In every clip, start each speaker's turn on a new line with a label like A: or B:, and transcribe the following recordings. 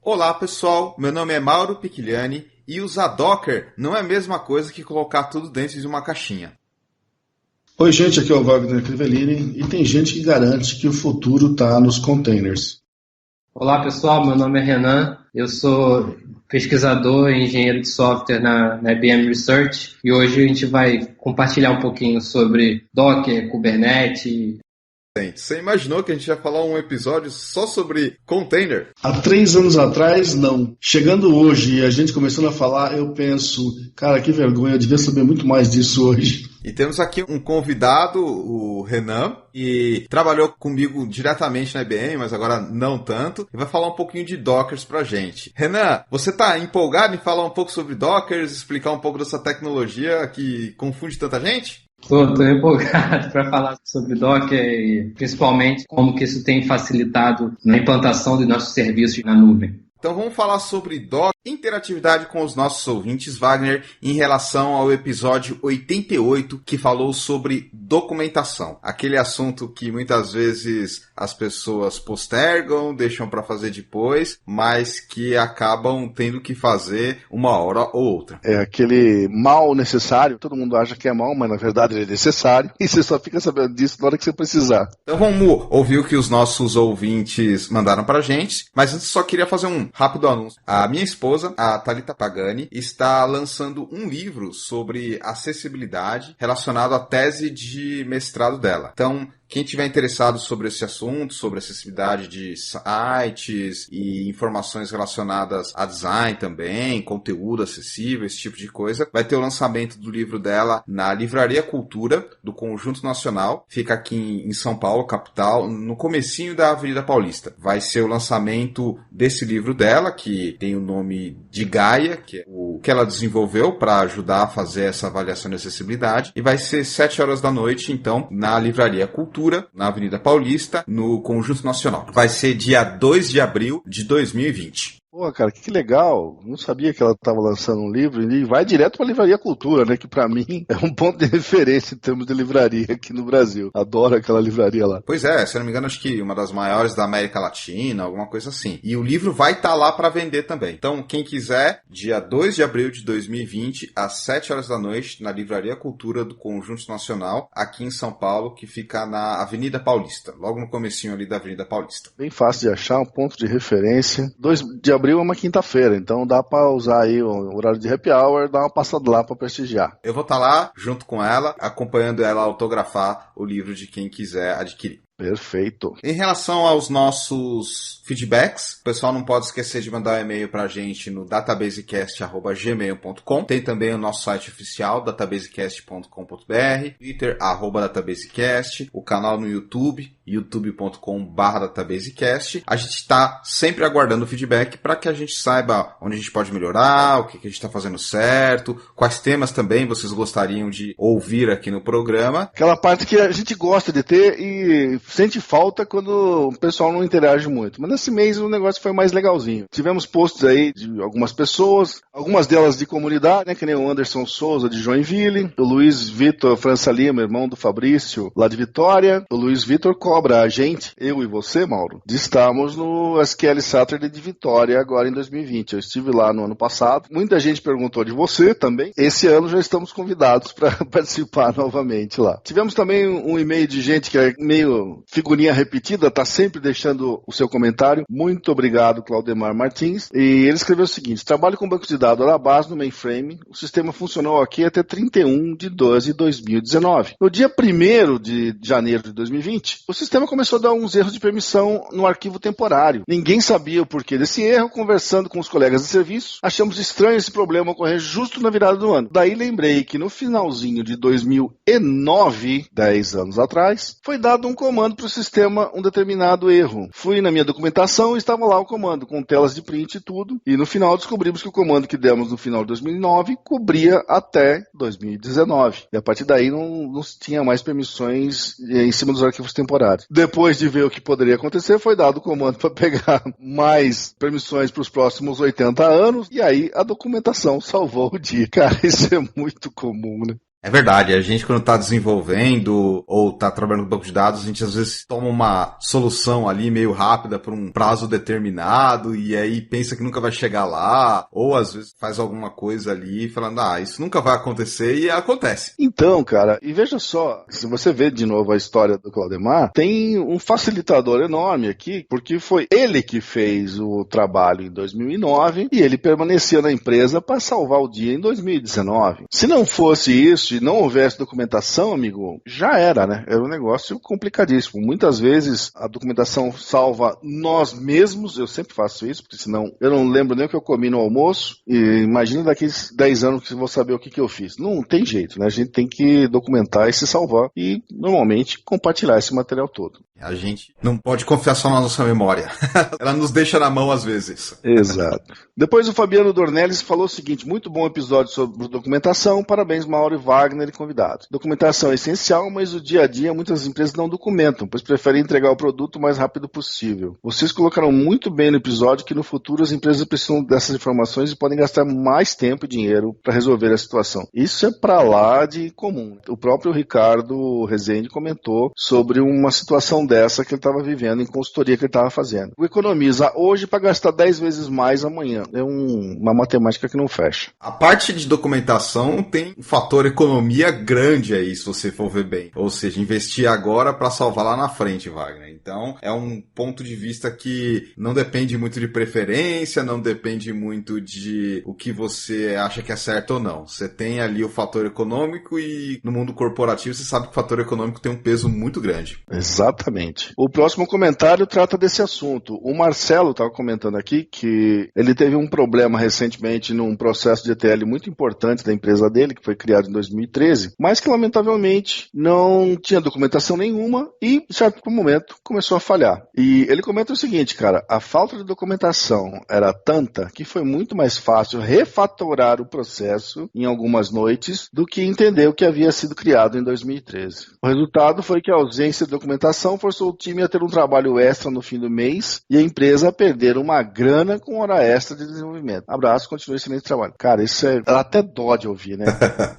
A: Olá pessoal, meu nome é Mauro Picchigliani e usar Docker não é a mesma coisa que colocar tudo dentro de uma caixinha.
B: Oi gente, aqui é o Wagner Crivellini e tem gente que garante que o futuro está nos containers.
C: Olá pessoal, meu nome é Renan, eu sou pesquisador e engenheiro de software na IBM Research e hoje a gente vai compartilhar um pouquinho sobre Docker, Kubernetes.
A: Você imaginou que a gente ia falar um episódio só sobre container?
B: Há 3 anos atrás, não. Chegando hoje e a gente começando a falar, eu penso, cara, que vergonha, eu devia saber muito mais disso hoje.
A: E temos aqui um convidado, o Renan, que trabalhou comigo diretamente na IBM, mas agora não tanto, e vai falar um pouquinho de Dockers pra gente. Renan, você tá empolgado em falar um pouco sobre Dockers, explicar um pouco dessa tecnologia que confunde tanta gente?
C: Estou empolgado para falar sobre Docker e principalmente como que isso tem facilitado na implantação de nossos serviços na nuvem.
A: Então vamos falar sobre Docker, interatividade com os nossos ouvintes, Wagner, em relação ao episódio 88, que falou sobre documentação. Aquele assunto que muitas vezes as pessoas postergam, deixam para fazer depois, mas que acabam tendo que fazer uma hora ou outra.
B: É aquele mal necessário, todo mundo acha que é mal, mas na verdade ele é necessário, e você só fica sabendo disso na hora que você precisar.
A: Então vamos ouvir o que os nossos ouvintes mandaram pra gente, mas antes só queria fazer um rápido anúncio. A minha esposa, a Thalita Pagani, está lançando um livro sobre acessibilidade relacionado à tese de mestrado dela. Então, quem tiver interessado sobre esse assunto, sobre acessibilidade de sites e informações relacionadas a design também, conteúdo acessível, esse tipo de coisa, vai ter o lançamento do livro dela na Livraria Cultura, do Conjunto Nacional. Fica aqui em São Paulo, capital, no comecinho da Avenida Paulista. Vai ser o lançamento desse livro dela, que tem o nome de Gaia, que é o que ela desenvolveu para ajudar a fazer essa avaliação de acessibilidade. E vai ser 7 horas da noite, então, na Livraria Cultura, na Avenida Paulista, no Conjunto Nacional. Vai ser dia 2 de abril de 2020.
B: Pô, cara, que legal. Não sabia que ela estava lançando um livro e vai direto para a Livraria Cultura, né? Que para mim é um ponto de referência em termos de livraria aqui no Brasil. Adoro aquela livraria lá.
A: Pois é, se eu não me engano, acho que uma das maiores da América Latina, alguma coisa assim. E o livro vai estar lá para vender também. Então, quem quiser, dia 2 de abril de 2020, às 7 horas da noite, na Livraria Cultura do Conjunto Nacional, aqui em São Paulo, que fica na Avenida Paulista, logo no comecinho ali da Avenida Paulista.
B: Bem fácil de achar, um ponto de referência. 2 de abril é uma quinta-feira, então dá pra usar aí o horário de happy hour, dar uma passada lá pra prestigiar.
A: Eu vou estar lá, junto com ela, acompanhando ela autografar o livro de quem quiser adquirir.
B: Perfeito.
A: Em relação aos nossos feedbacks, o pessoal não pode esquecer de mandar um e-mail pra gente no databasecast@gmail.com. Tem também o nosso site oficial, databasecast.com.br, Twitter, @databasecast, o canal no YouTube, youtube.com/databasecast. A gente está sempre aguardando feedback para que a gente saiba onde a gente pode melhorar, o que a gente está fazendo certo, quais temas também vocês gostariam de ouvir aqui no programa.
B: Aquela parte que a gente gosta de ter e sente falta quando o pessoal não interage muito. Mas nesse mês o negócio foi mais legalzinho. Tivemos posts aí de algumas pessoas, algumas delas de comunidade, né, que nem o Anderson Souza de Joinville, o Luiz Vitor França Lima, irmão do Fabrício, lá de Vitória. O Luiz Vitor cobra a gente, eu e você, Mauro, de estarmos no SQL Saturday de Vitória agora em 2020. Eu estive lá no ano passado. Muita gente perguntou de você também. Esse ano já estamos convidados para participar novamente lá. Tivemos também um e-mail de gente que é meio figurinha repetida, tá sempre deixando o seu comentário. Muito obrigado, Claudemar Martins. E ele escreveu o seguinte: trabalho com banco de dados Alabás no mainframe. O sistema funcionou aqui até 31/12/2019. No dia 1º de janeiro de 2020, o sistema começou a dar uns erros de permissão no arquivo temporário. Ninguém sabia o porquê desse erro. Conversando com os colegas de serviço, achamos estranho esse problema ocorrer justo na virada do ano. Daí lembrei que no finalzinho de 2009, 10 anos atrás, foi dado um comando para o sistema um determinado erro. Fui na minha documentação e estava lá o comando, com telas de print e tudo, e no final descobrimos que o comando que demos no final de 2009 cobria até 2019. E a partir daí não se tinha mais permissões em cima dos arquivos temporários. Depois de ver o que poderia acontecer, foi dado o comando para pegar mais permissões para os próximos 80 anos, e aí a documentação salvou o dia. Cara, isso é muito comum, né?
A: É verdade, a gente quando tá desenvolvendo ou tá trabalhando com banco de dados, a gente às vezes toma uma solução ali meio rápida por um prazo determinado e aí pensa que nunca vai chegar lá, ou às vezes faz alguma coisa ali falando, isso nunca vai acontecer e acontece.
B: Então, cara, e veja só, se você vê de novo a história do Claudemar, tem um facilitador enorme aqui, porque foi ele que fez o trabalho em 2009 e ele permaneceu na empresa para salvar o dia em 2019. Se não fosse isso e não houvesse documentação, amigo, já era, né? Era um negócio complicadíssimo. Muitas vezes a documentação salva nós mesmos, eu sempre faço isso, porque senão eu não lembro nem o que eu comi no almoço, e imagina daqui 10 anos que eu vou saber o que eu fiz. Não tem jeito, né? A gente tem que documentar e se salvar e, normalmente, compartilhar esse material todo.
A: A gente não pode confiar só na nossa memória. Ela nos deixa na mão às vezes.
B: Exato. Depois o Fabiano Dornelles falou o seguinte, muito bom episódio sobre documentação, parabéns Mauro e Wagner e convidados. Documentação é essencial, mas o dia a dia muitas empresas não documentam, pois preferem entregar o produto o mais rápido possível. Vocês colocaram muito bem no episódio que no futuro as empresas precisam dessas informações e podem gastar mais tempo e dinheiro para resolver a situação. Isso é para lá de comum. O próprio Ricardo Rezende comentou sobre uma situação dessa que ele estava vivendo em consultoria que ele estava fazendo. O economiza hoje para gastar 10 vezes mais amanhã. É uma matemática que não fecha.
A: A parte de documentação tem um fator economia grande aí, se você for ver bem. Ou seja, investir agora para salvar lá na frente, Wagner. Então, é um ponto de vista que não depende muito de preferência, não depende muito de o que você acha que é certo ou não. Você tem ali o fator econômico e no mundo corporativo você sabe que o fator econômico tem um peso muito grande.
B: Exatamente. O próximo comentário trata desse assunto. O Marcelo estava comentando aqui que ele teve um problema recentemente num processo de ETL muito importante da empresa dele, que foi criado em 2013, mas que lamentavelmente não tinha documentação nenhuma e, em certo momento, começou a falhar. E ele comenta o seguinte, cara, a falta de documentação era tanta que foi muito mais fácil refatorar o processo em algumas noites do que entender o que havia sido criado em 2013. O resultado foi que a ausência de documentação forçou o time a ter um trabalho extra no fim do mês e a empresa a perder uma grana com hora extra de desenvolvimento. Abraço, continue esse excelente trabalho. Cara, isso dá até dó de ouvir, né?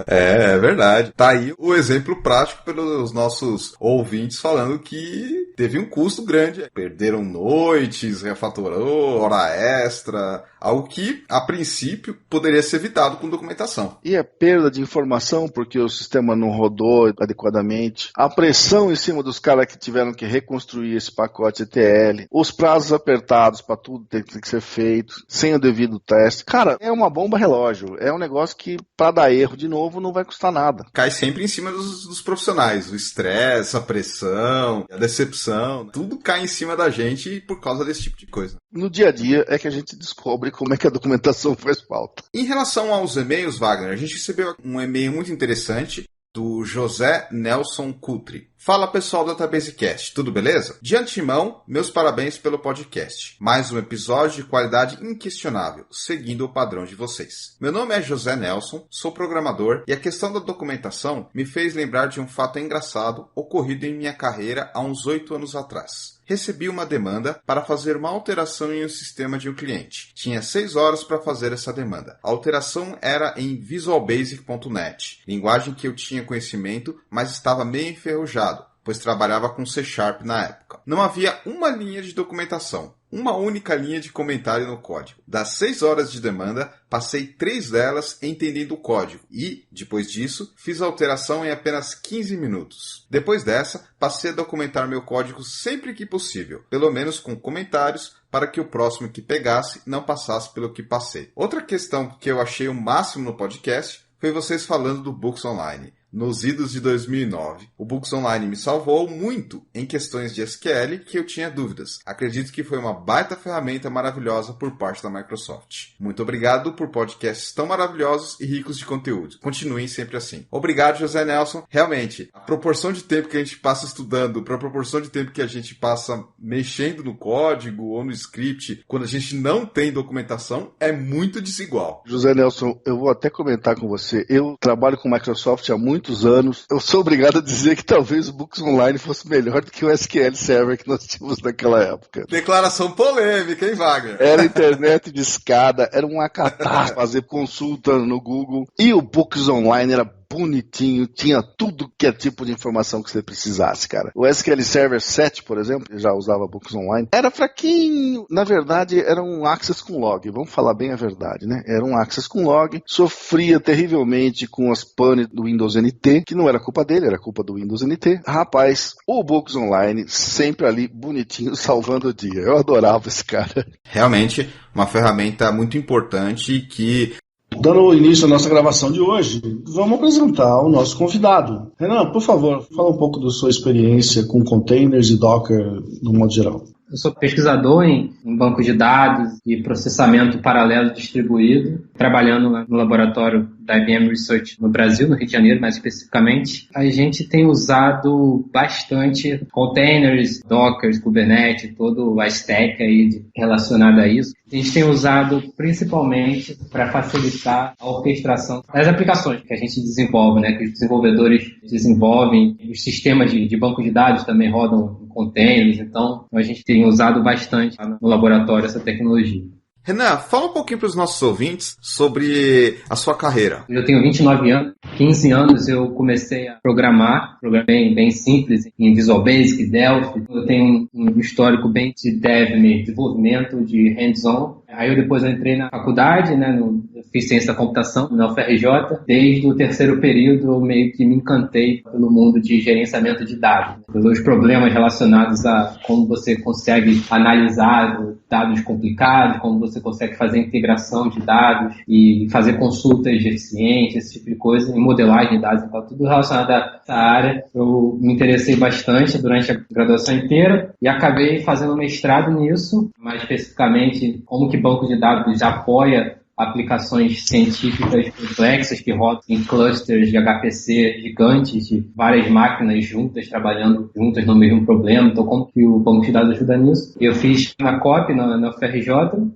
A: É verdade. Tá aí o exemplo prático pelos nossos ouvintes falando que teve um custo grande. Perderam noites, refatorou, hora extra, algo que, a princípio, poderia ser evitado com documentação.
B: E a perda de informação porque o sistema não rodou adequadamente, a pressão em cima dos caras que tiveram que reconstruir esse pacote ETL, os prazos apertados para tudo ter que ser feito, sem o devido teste. Cara, é uma bomba relógio. É um negócio que, para dar erro de novo, não vai custar nada.
A: Cai sempre em cima dos profissionais. O estresse, a pressão, a decepção, tudo cai em cima da gente por causa desse tipo de coisa.
B: No dia a dia é que a gente descobre como é que a documentação faz falta.
A: Em relação aos e-mails, Wagner, a gente recebeu um e-mail muito interessante do José Nelson Cutri. Fala pessoal do DatabaseCast, tudo beleza? De antemão, meus parabéns pelo podcast. Mais um episódio de qualidade inquestionável, seguindo o padrão de vocês. Meu nome é José Nelson, sou programador e a questão da documentação me fez lembrar de um fato engraçado ocorrido em minha carreira há uns 8 anos atrás. Recebi uma demanda para fazer uma alteração em um sistema de um cliente. Tinha 6 horas para fazer essa demanda. A alteração era em visualbasic.net, linguagem que eu tinha conhecimento, mas estava meio enferrujado, pois trabalhava com C# na época. Não havia uma linha de documentação, uma única linha de comentário no código. Das 6 horas de demanda, passei 3 delas entendendo o código e, depois disso, fiz a alteração em apenas 15 minutos. Depois dessa, passei a documentar meu código sempre que possível, pelo menos com comentários, para que o próximo que pegasse não passasse pelo que passei. Outra questão que eu achei o máximo no podcast foi vocês falando do Books Online. Nos idos de 2009, o Books Online me salvou muito em questões de SQL que eu tinha dúvidas. Acredito que foi uma baita ferramenta maravilhosa por parte da Microsoft. Muito obrigado por podcasts tão maravilhosos e ricos de conteúdo. Continuem sempre assim. Obrigado, José Nelson. Realmente, a proporção de tempo que a gente passa estudando para a proporção de tempo que a gente passa mexendo no código ou no script, quando a gente não tem documentação, é muito desigual.
B: José Nelson, eu vou até comentar com você. Eu trabalho com Microsoft há muitos anos, eu sou obrigado a dizer que talvez o Books Online fosse melhor do que o SQL Server que nós tínhamos naquela época.
A: Declaração polêmica, hein, Wagner?
B: Era internet de escada, era uma catástrofe fazer consulta no Google, e o Books Online era bonitinho, tinha tudo que é tipo de informação que você precisasse, cara. O SQL Server 7, por exemplo, eu já usava Books Online, era fraquinho. Na verdade, era um Access com log. Vamos falar bem a verdade, né? Era um Access com log, sofria terrivelmente com as pane do Windows NT, que não era culpa dele, era culpa do Windows NT. Rapaz, o Books Online sempre ali bonitinho, salvando o dia. Eu adorava esse cara.
A: Realmente, uma ferramenta muito importante que...
D: Dando início à nossa gravação de hoje, vamos apresentar o nosso convidado. Renan, por favor, fala um pouco da sua experiência com containers e Docker no modo geral.
C: Eu sou pesquisador em banco de dados e processamento paralelo distribuído, trabalhando no laboratório da IBM Research no Brasil, no Rio de Janeiro, mais especificamente. A gente tem usado bastante containers, Docker, Kubernetes, toda a stack aí relacionada a isso. A gente tem usado principalmente para facilitar a orquestração das aplicações que a gente desenvolve, né? Que os desenvolvedores desenvolvem, os sistemas de banco de dados também rodam em containers, então a gente tem usado bastante no laboratório essa tecnologia.
A: Renan, fala um pouquinho para os nossos ouvintes sobre a sua carreira.
C: Eu tenho 29 anos, 15 anos eu comecei a programar bem simples, em Visual Basic, Delphi. Eu tenho um histórico bem de desenvolvimento, de hands-on. Aí depois eu entrei na faculdade, né, eu fiz ciência da computação na UFRJ. Desde o terceiro período eu meio que me encantei pelo mundo de gerenciamento de dados. Os problemas relacionados a como você consegue analisar dados complicados, como você consegue fazer integração de dados e fazer consultas eficientes, esse tipo de coisa, e modelagem de dados, então tudo relacionado a essa área. Eu me interessei bastante durante a graduação inteira e acabei fazendo mestrado nisso, mais especificamente como que banco de dados apoia aplicações científicas complexas que rodam em clusters de HPC gigantes, de várias máquinas juntas, trabalhando juntas no mesmo problema. Então, como que o banco de dados ajuda nisso? Eu fiz na COP, na UFRJ,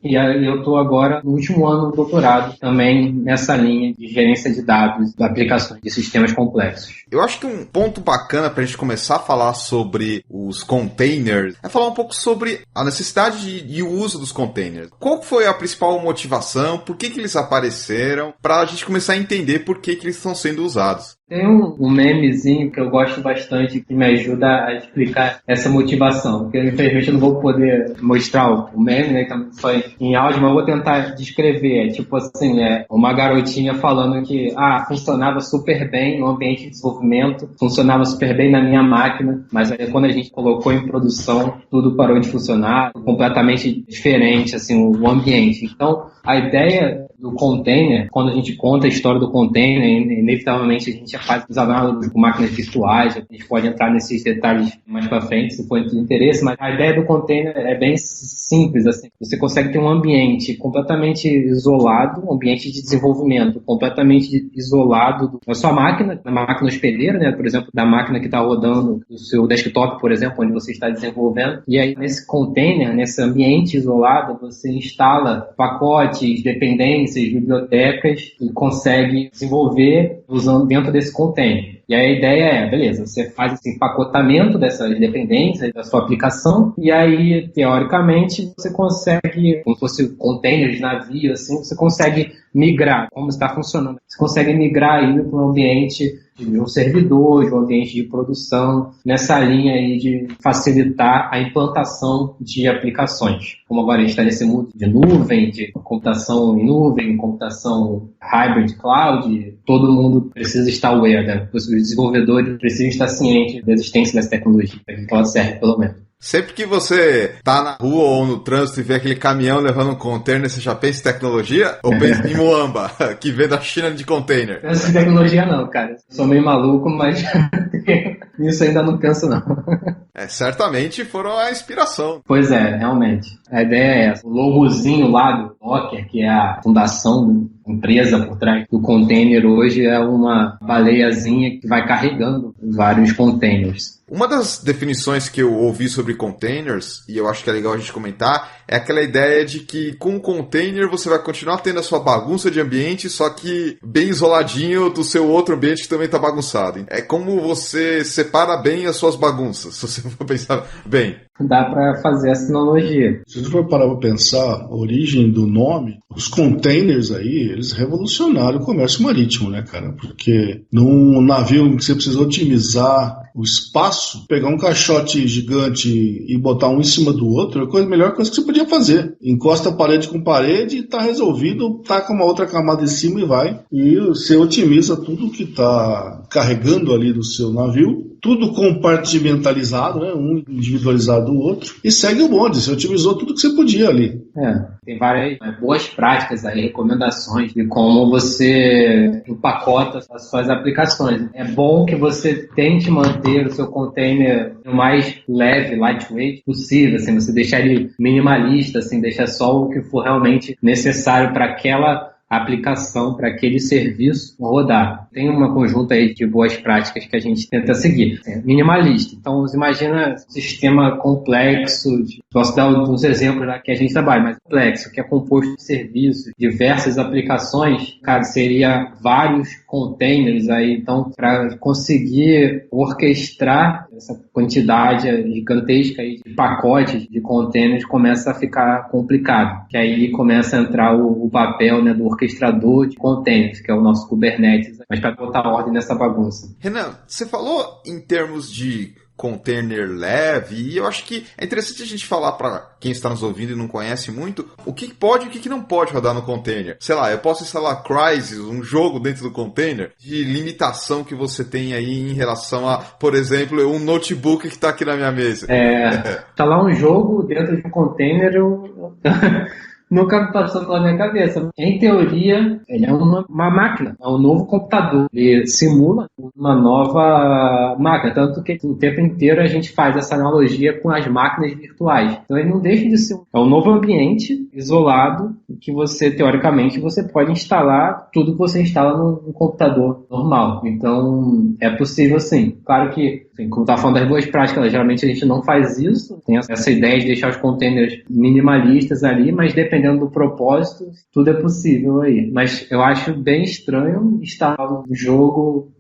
C: e aí eu estou agora no último ano do doutorado, também nessa linha de gerência de dados, de aplicações de sistemas complexos.
A: Eu acho que um ponto bacana para a gente começar a falar sobre os containers é falar um pouco sobre a necessidade e o uso dos containers. Qual foi a principal motivação? Por que eles apareceram, para a gente começar a entender por que eles estão sendo usados.
C: Tem um memezinho que eu gosto bastante que me ajuda a explicar essa motivação, porque infelizmente eu não vou poder mostrar o meme, né, que foi em áudio, mas eu vou tentar descrever. Tipo assim, uma garotinha falando que funcionava super bem no ambiente de desenvolvimento, funcionava super bem na minha máquina, mas aí quando a gente colocou em produção, tudo parou de funcionar, completamente diferente assim, o ambiente. Então, a ideia do container, quando a gente conta a história do container, inevitavelmente a gente faz os análogos com máquinas virtuais, a gente pode entrar nesses detalhes mais para frente, se for de interesse, mas a ideia do container é bem simples, assim. Você consegue ter um ambiente completamente isolado, um ambiente de desenvolvimento completamente isolado da sua máquina, da máquina hospedeira, né, por exemplo, da máquina que está rodando o seu desktop, por exemplo, onde você está desenvolvendo, e aí nesse container, nesse ambiente isolado, você instala pacotes, dependências, bibliotecas e consegue desenvolver usando dentro desse container. E aí a ideia é, beleza, você faz esse empacotamento dessas dependências da sua aplicação e aí, teoricamente, você consegue, como se fosse container de navio, assim, você consegue migrar, como está funcionando. Você consegue migrar aí para um ambiente de um servidor, de um ambiente de produção, nessa linha aí de facilitar a implantação de aplicações. Como agora a gente está nesse mundo de nuvem, de computação em nuvem, computação hybrid cloud, todo mundo precisa estar aware, né? Os desenvolvedores precisam estar cientes da existência dessa tecnologia, para que ela serve pelo menos.
A: Sempre que você tá na rua ou no trânsito e vê aquele caminhão levando um container, você já pensa em tecnologia? Ou pensa em Muamba, que vem da China de container?
C: Não penso em tecnologia não, cara. Sou meio maluco, mas nisso ainda não penso não.
A: Certamente foram a inspiração.
C: Pois é, realmente. A ideia é essa. O logozinho lá do Docker, que é a fundação da empresa por trás do container hoje, é uma baleiazinha que vai carregando vários containers.
A: Uma das definições que eu ouvi sobre containers, e eu acho que é legal a gente comentar, é aquela ideia de que com o container você vai continuar tendo a sua bagunça de ambiente, só que bem isoladinho do seu outro ambiente que também está bagunçado. É como você separa bem as suas bagunças, se você for pensar bem.
C: Dá para fazer essa analogia.
D: Se a gente for parar para pensar a origem do nome, os containers aí, eles revolucionaram o comércio marítimo, né, cara? Porque num navio que você precisa otimizar o espaço, pegar um caixote gigante e botar um em cima do outro, é a melhor coisa que você podia fazer. Encosta parede com parede e tá resolvido, taca uma outra camada em cima e vai. E você otimiza tudo que tá carregando ali do seu navio, tudo compartimentalizado, né? Um individualizado do outro, e segue o bonde. Você otimizou tudo que você podia ali.
C: Tem várias boas práticas aí, recomendações de como você empacota as suas aplicações. É bom que você tente manter o seu container o mais leve, lightweight possível, assim, você deixar ele minimalista, assim, deixar só o que for realmente necessário para aquela aplicação, para aquele serviço rodar. Tem uma conjunta aí de boas práticas que a gente tenta seguir. Minimalista. Então, você imagina um sistema complexo, posso dar uns exemplos lá que a gente trabalha, mas complexo, que é composto de serviços, diversas aplicações, cara, seria vários containers aí. Então, para conseguir orquestrar essa quantidade gigantesca aí de pacotes de containers, começa a ficar complicado. Que aí começa a entrar o papel, né, do orquestrador de containers, que é o nosso Kubernetes, mas para botar ordem nessa bagunça.
A: Renan, você falou em termos de container leve, e eu acho que é interessante a gente falar para quem está nos ouvindo e não conhece muito, o que pode e o que não pode rodar no container. Sei lá, eu posso instalar Crysis, um jogo dentro do container, de limitação que você tem aí em relação a, por exemplo, um notebook que está aqui na minha mesa.
C: Instalar um jogo dentro de um container, nunca me passou pela minha cabeça. Em teoria, ele é uma máquina, é um novo computador. Ele simula uma nova máquina, tanto que o tempo inteiro a gente faz essa analogia com as máquinas virtuais. Então ele não deixa de ser um novo ambiente isolado que você, teoricamente, você pode instalar tudo que você instala no computador normal. Então é possível sim. Claro que, assim, como está falando das boas práticas, geralmente a gente não faz isso. Tem essa ideia de deixar os containers minimalistas ali, mas dependendo do propósito, tudo é possível aí. Mas eu acho bem estranho instalar um jogo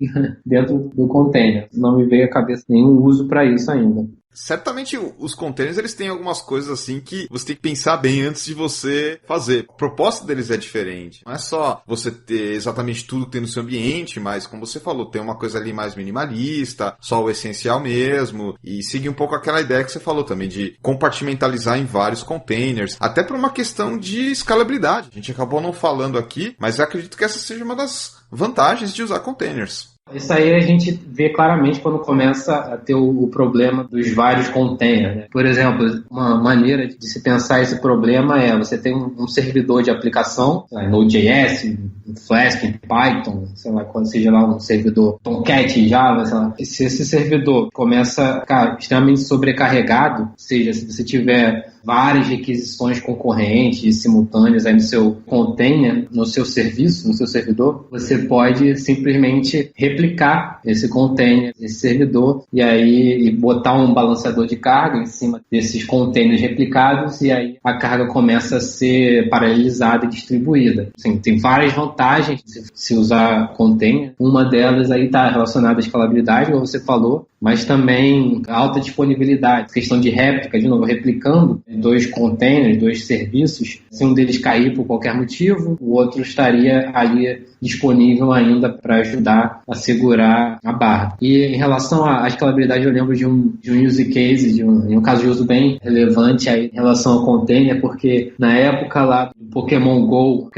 C: dentro do container. Não me veio à cabeça nenhum uso para isso ainda.
A: Certamente os containers, eles têm algumas coisas assim que você tem que pensar bem antes de você fazer. A proposta deles é diferente. Não é só você ter exatamente tudo que tem no seu ambiente, mas como você falou, tem uma coisa ali mais minimalista, só o essencial mesmo, e seguir um pouco aquela ideia que você falou também, de compartimentalizar em vários containers, até por uma questão de escalabilidade. A gente acabou não falando aqui, mas eu acredito que essa seja uma das vantagens de usar containers.
C: Isso aí a gente vê claramente quando começa a ter o problema dos vários containers, né? Por exemplo, uma maneira de se pensar esse problema é você tem um servidor de aplicação, Node.js, Flask, Python, sei lá, quando seja lá um servidor Tomcat, Java, sei lá. E se esse servidor começa a ficar extremamente sobrecarregado, ou seja, se você tiver várias requisições concorrentes e simultâneas aí no seu container, no seu serviço, no seu servidor, você pode simplesmente replicar esse container, esse servidor, e aí botar um balanceador de carga em cima desses containers replicados, e aí a carga começa a ser paralelizada e distribuída. Assim, tem várias vantagens de se usar container. Uma delas aí está relacionada à escalabilidade, como você falou, mas também alta disponibilidade, questão de réplica, de novo, replicando dois containers, dois serviços. Se um deles cair por qualquer motivo, o outro estaria ali disponível ainda para ajudar a segurar a barra. E em relação à escalabilidade, eu lembro de um use case, de um caso de uso bem relevante aí em relação ao container, porque na época lá do Pokémon Go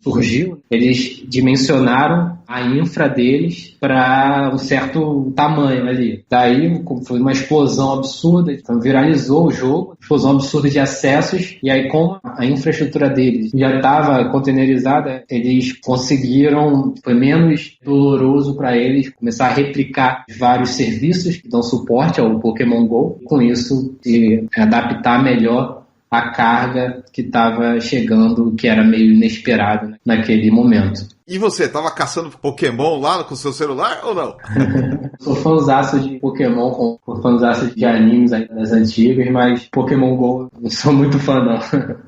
C: surgiu, eles dimensionaram a infra deles para um certo tamanho ali. Daí foi uma explosão absurda, então viralizou o jogo, explosão absurda de acessos, e aí como a infraestrutura deles já estava containerizada, eles conseguiram, foi menos doloroso para eles começar a replicar vários serviços que dão suporte ao Pokémon Go, com isso adaptar melhor a carga que estava chegando, que era meio inesperado naquele momento.
A: E você, tava caçando Pokémon lá com o seu celular ou não?
C: Sou fãzaço de Pokémon, fãzaço de animes aí das antigas, mas Pokémon GO não sou muito fã, não.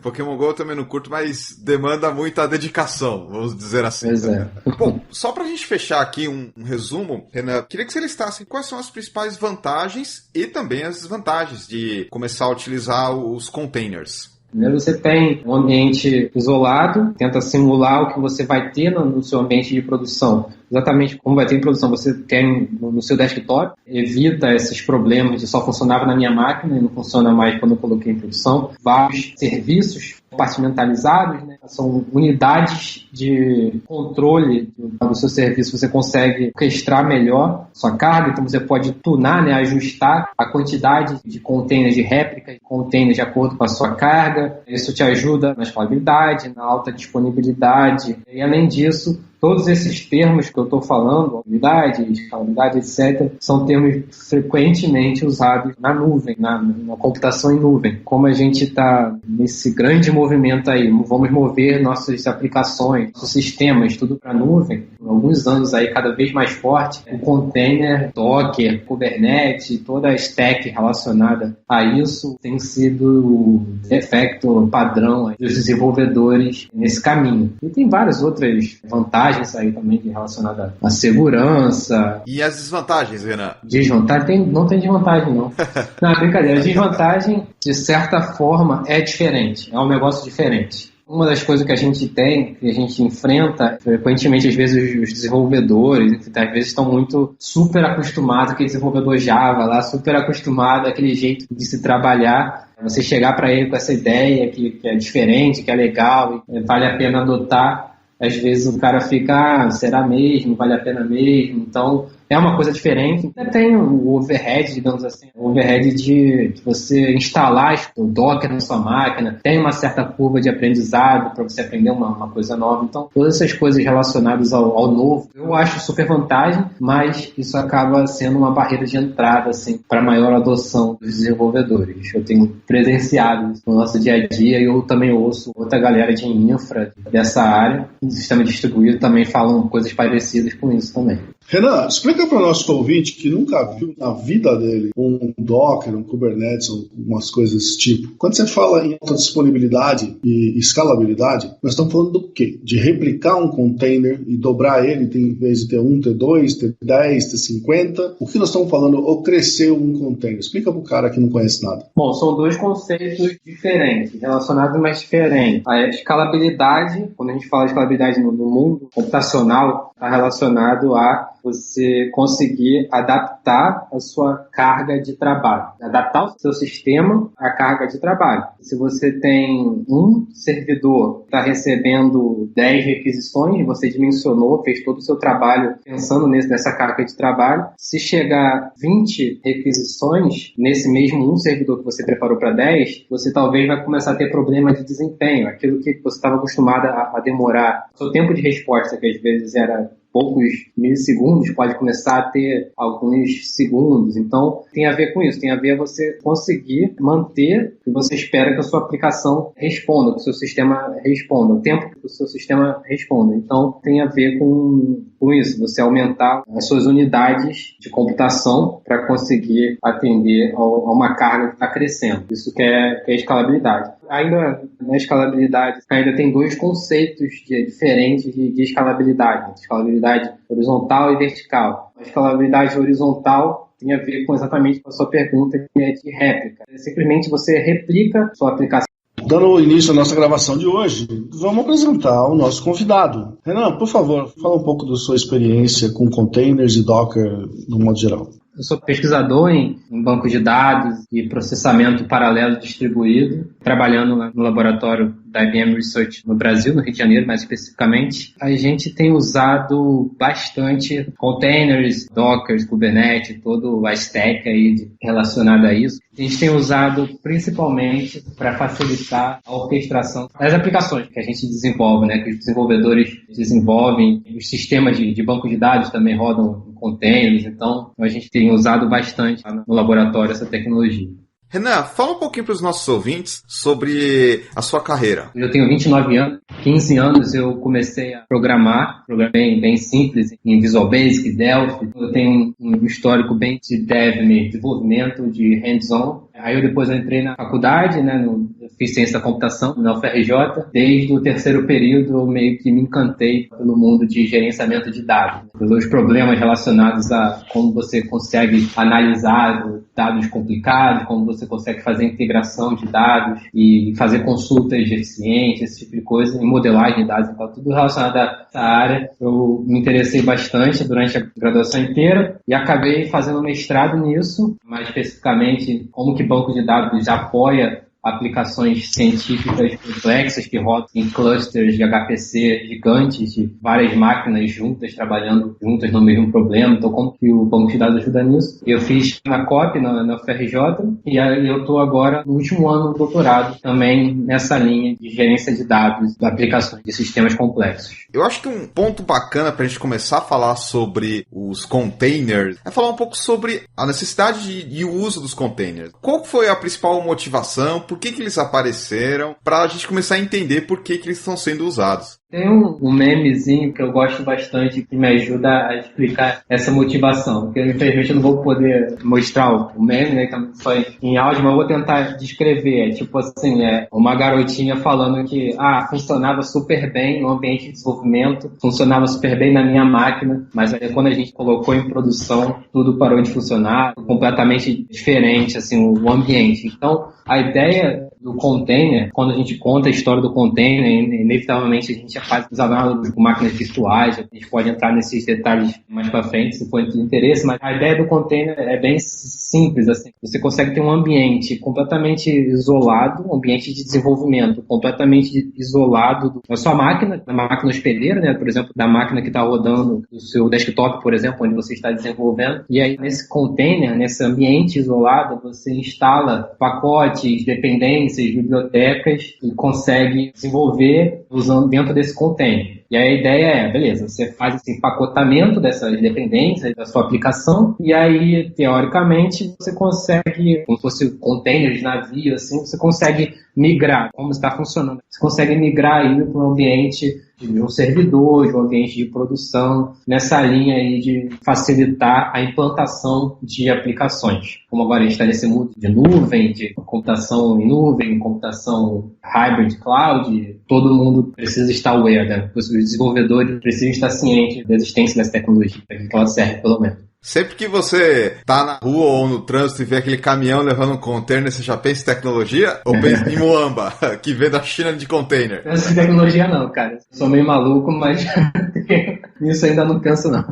A: Pokémon GO eu também não curto, mas demanda muita dedicação, vamos dizer assim.
C: Pois é.
A: Bom, só pra gente fechar aqui um resumo, Renan, queria que você listasse quais são as principais vantagens e também as desvantagens de começar a utilizar os containers.
C: Primeiro você tem um ambiente isolado, tenta simular o que você vai ter no seu ambiente de produção. Exatamente como vai ter em produção, você tem no seu desktop, evita esses problemas de só funcionava na minha máquina e não funciona mais quando eu coloquei em produção. Vários serviços compartimentalizados, né? São unidades de controle do seu serviço, você consegue orquestrar melhor sua carga, então você pode tunar, né? Ajustar a quantidade de containers de réplica, de containers de acordo com a sua carga. Isso te ajuda na escalabilidade, na alta disponibilidade e, além disso, todos esses termos que eu estou falando, unidade, escalabilidade, etc., são termos frequentemente usados na nuvem, na computação em nuvem. Como a gente está nesse grande movimento aí, vamos mover nossas aplicações, nossos sistemas, tudo para a nuvem, há alguns anos aí cada vez mais forte, o container, Docker, Kubernetes, toda a stack relacionada a isso tem sido o efeito padrão dos desenvolvedores nesse caminho. E tem várias outras vantagens aí também relacionada à segurança.
A: E as desvantagens, Renan?
C: Desvantagem? Não tem desvantagem, não. Não, brincadeira. A desvantagem, de certa forma, é diferente. É um negócio diferente. Uma das coisas que a gente tem, que a gente enfrenta, frequentemente, às vezes, os desenvolvedores, às vezes estão muito super acostumados, aquele desenvolvedor Java lá, super acostumado àquele jeito de se trabalhar. Você chegar para ele com essa ideia que é diferente, que é legal, e vale a pena adotar. Às vezes o cara fica, será mesmo? Vale a pena mesmo? Então, é uma coisa diferente. Tem o overhead, digamos assim, o overhead de você instalar o Docker na sua máquina, tem uma certa curva de aprendizado para você aprender uma coisa nova. Então, todas essas coisas relacionadas ao novo, eu acho super vantagem, mas isso acaba sendo uma barreira de entrada assim, para maior adoção dos desenvolvedores. Eu tenho presenciado isso no nosso dia a dia e eu também ouço outra galera de infra dessa área, do sistema distribuído, também falam coisas parecidas com isso também.
D: Renan, explica para o nosso ouvinte que nunca viu na vida dele um Docker, um Kubernetes, umas coisas desse tipo. Quando você fala em alta disponibilidade e escalabilidade, nós estamos falando do quê? De replicar um container e dobrar ele, em vez de ter um, ter dois, ter 10, ter 50. O que nós estamos falando? Ou crescer um container? Explica para o cara que não conhece nada.
C: Bom, são dois conceitos diferentes, relacionados, mas diferentes. A escalabilidade, quando a gente fala de escalabilidade no mundo computacional, está relacionado a você conseguir adaptar a sua carga de trabalho, adaptar o seu sistema à carga de trabalho. Se você tem um servidor que está recebendo 10 requisições, você dimensionou, fez todo o seu trabalho pensando nessa carga de trabalho, se chegar 20 requisições nesse mesmo um servidor que você preparou para 10, você talvez vai começar a ter problema de desempenho, aquilo que você estava acostumado a demorar. O seu tempo de resposta, que às vezes era poucos milissegundos, pode começar a ter alguns segundos. Então, tem a ver com isso. Tem a ver você conseguir manter o que você espera que a sua aplicação responda, que o seu sistema responda, o tempo que o seu sistema responda. Então, tem a ver com isso. Você aumentar as suas unidades de computação para conseguir atender a uma carga que está crescendo. Isso que é escalabilidade. Ainda na escalabilidade, ainda tem dois conceitos diferentes de escalabilidade. Escalabilidade horizontal e vertical. A escalabilidade horizontal tem a ver exatamente com a sua pergunta, que é de réplica. Simplesmente você replica sua aplicação.
D: Dando início à nossa gravação de hoje, vamos apresentar o nosso convidado. Renan, por favor, fala um pouco da sua experiência com containers e Docker no modo geral.
C: Eu sou pesquisador em banco de dados e processamento paralelo distribuído, trabalhando no laboratório da IBM Research no Brasil, no Rio de Janeiro, mais especificamente. A gente tem usado bastante containers, Docker, Kubernetes, todo a stack aí relacionada a isso. A gente tem usado principalmente para facilitar a orquestração das aplicações que a gente desenvolve, né, que os desenvolvedores desenvolvem. Os sistemas de banco de dados também rodam em containers, então a gente tem usado bastante no laboratório essa tecnologia.
A: Renan, fala um pouquinho para os nossos ouvintes sobre a sua carreira.
C: Eu tenho 29 anos, 15 anos eu comecei a programar, programei bem simples em Visual Basic, Delphi. Eu tenho um histórico bem de desenvolvimento, de hands-on. Aí depois eu entrei na faculdade, né, eu fiz ciência da computação na UFRJ. Desde o terceiro período eu meio que me encantei pelo mundo de gerenciamento de dados, pelos problemas relacionados a como você consegue analisar dados complicados, como você consegue fazer integração de dados e fazer consultas eficientes, esse tipo de coisa, e modelagem de dados, então tudo relacionado a essa área. Eu me interessei bastante durante a graduação inteira e acabei fazendo mestrado nisso, mais especificamente como que banco de dados apoia aplicações científicas complexas que rodam em clusters de HPC gigantes, de várias máquinas juntas, trabalhando juntas no mesmo problema. Então, como que o banco de dados ajuda nisso? Eu fiz na COP, na UFRJ, e aí eu estou agora no último ano do doutorado, também nessa linha de gerência de dados, de aplicações de sistemas complexos.
A: Eu acho que um ponto bacana para a gente começar a falar sobre os containers é falar um pouco sobre a necessidade e o uso dos containers. Qual foi a principal motivação? Por que eles apareceram, para a gente começar a entender por que eles estão sendo usados.
C: Tem um memezinho que eu gosto bastante que me ajuda a explicar essa motivação, porque infelizmente eu não vou poder mostrar o meme, né, que foi em áudio, mas eu vou tentar descrever. Tipo assim, uma garotinha falando que funcionava super bem no ambiente de desenvolvimento, funcionava super bem na minha máquina, mas aí quando a gente colocou em produção, tudo parou de funcionar, completamente diferente assim, o ambiente. Então, a ideia do container, quando a gente conta a história do container, inevitavelmente a gente faz os análogos com máquinas virtuais, a gente pode entrar nesses detalhes mais para frente, se for de interesse, mas a ideia do container é bem simples, assim. Você consegue ter um ambiente completamente isolado, um ambiente de desenvolvimento completamente isolado da sua máquina, da máquina hospedeira, né? Por exemplo, da máquina que está rodando o seu desktop, por exemplo, onde você está desenvolvendo. E aí, nesse container, nesse ambiente isolado, você instala pacotes, dependências, bibliotecas e consegue desenvolver usando dentro desse container. E aí a ideia é, beleza, você faz esse empacotamento dessas dependências da sua aplicação e aí, teoricamente, você consegue, como se fosse container de navio, assim, você consegue migrar, como está funcionando. Você consegue migrar aí para um ambiente de um servidor, de um ambiente de produção, nessa linha aí de facilitar a implantação de aplicações. Como agora a gente está nesse mundo de nuvem, de computação em nuvem, computação hybrid cloud, todo mundo precisa estar aware, né? Os desenvolvedores precisam estar cientes da existência dessa tecnologia, para que ela serve pelo menos.
A: Sempre que você tá na rua ou no trânsito e vê aquele caminhão levando um container, você já pensa em tecnologia? Ou pensa em Muamba, que vem da China de container?
C: Não penso em tecnologia não, cara. Sou meio maluco, mas nisso ainda não penso não.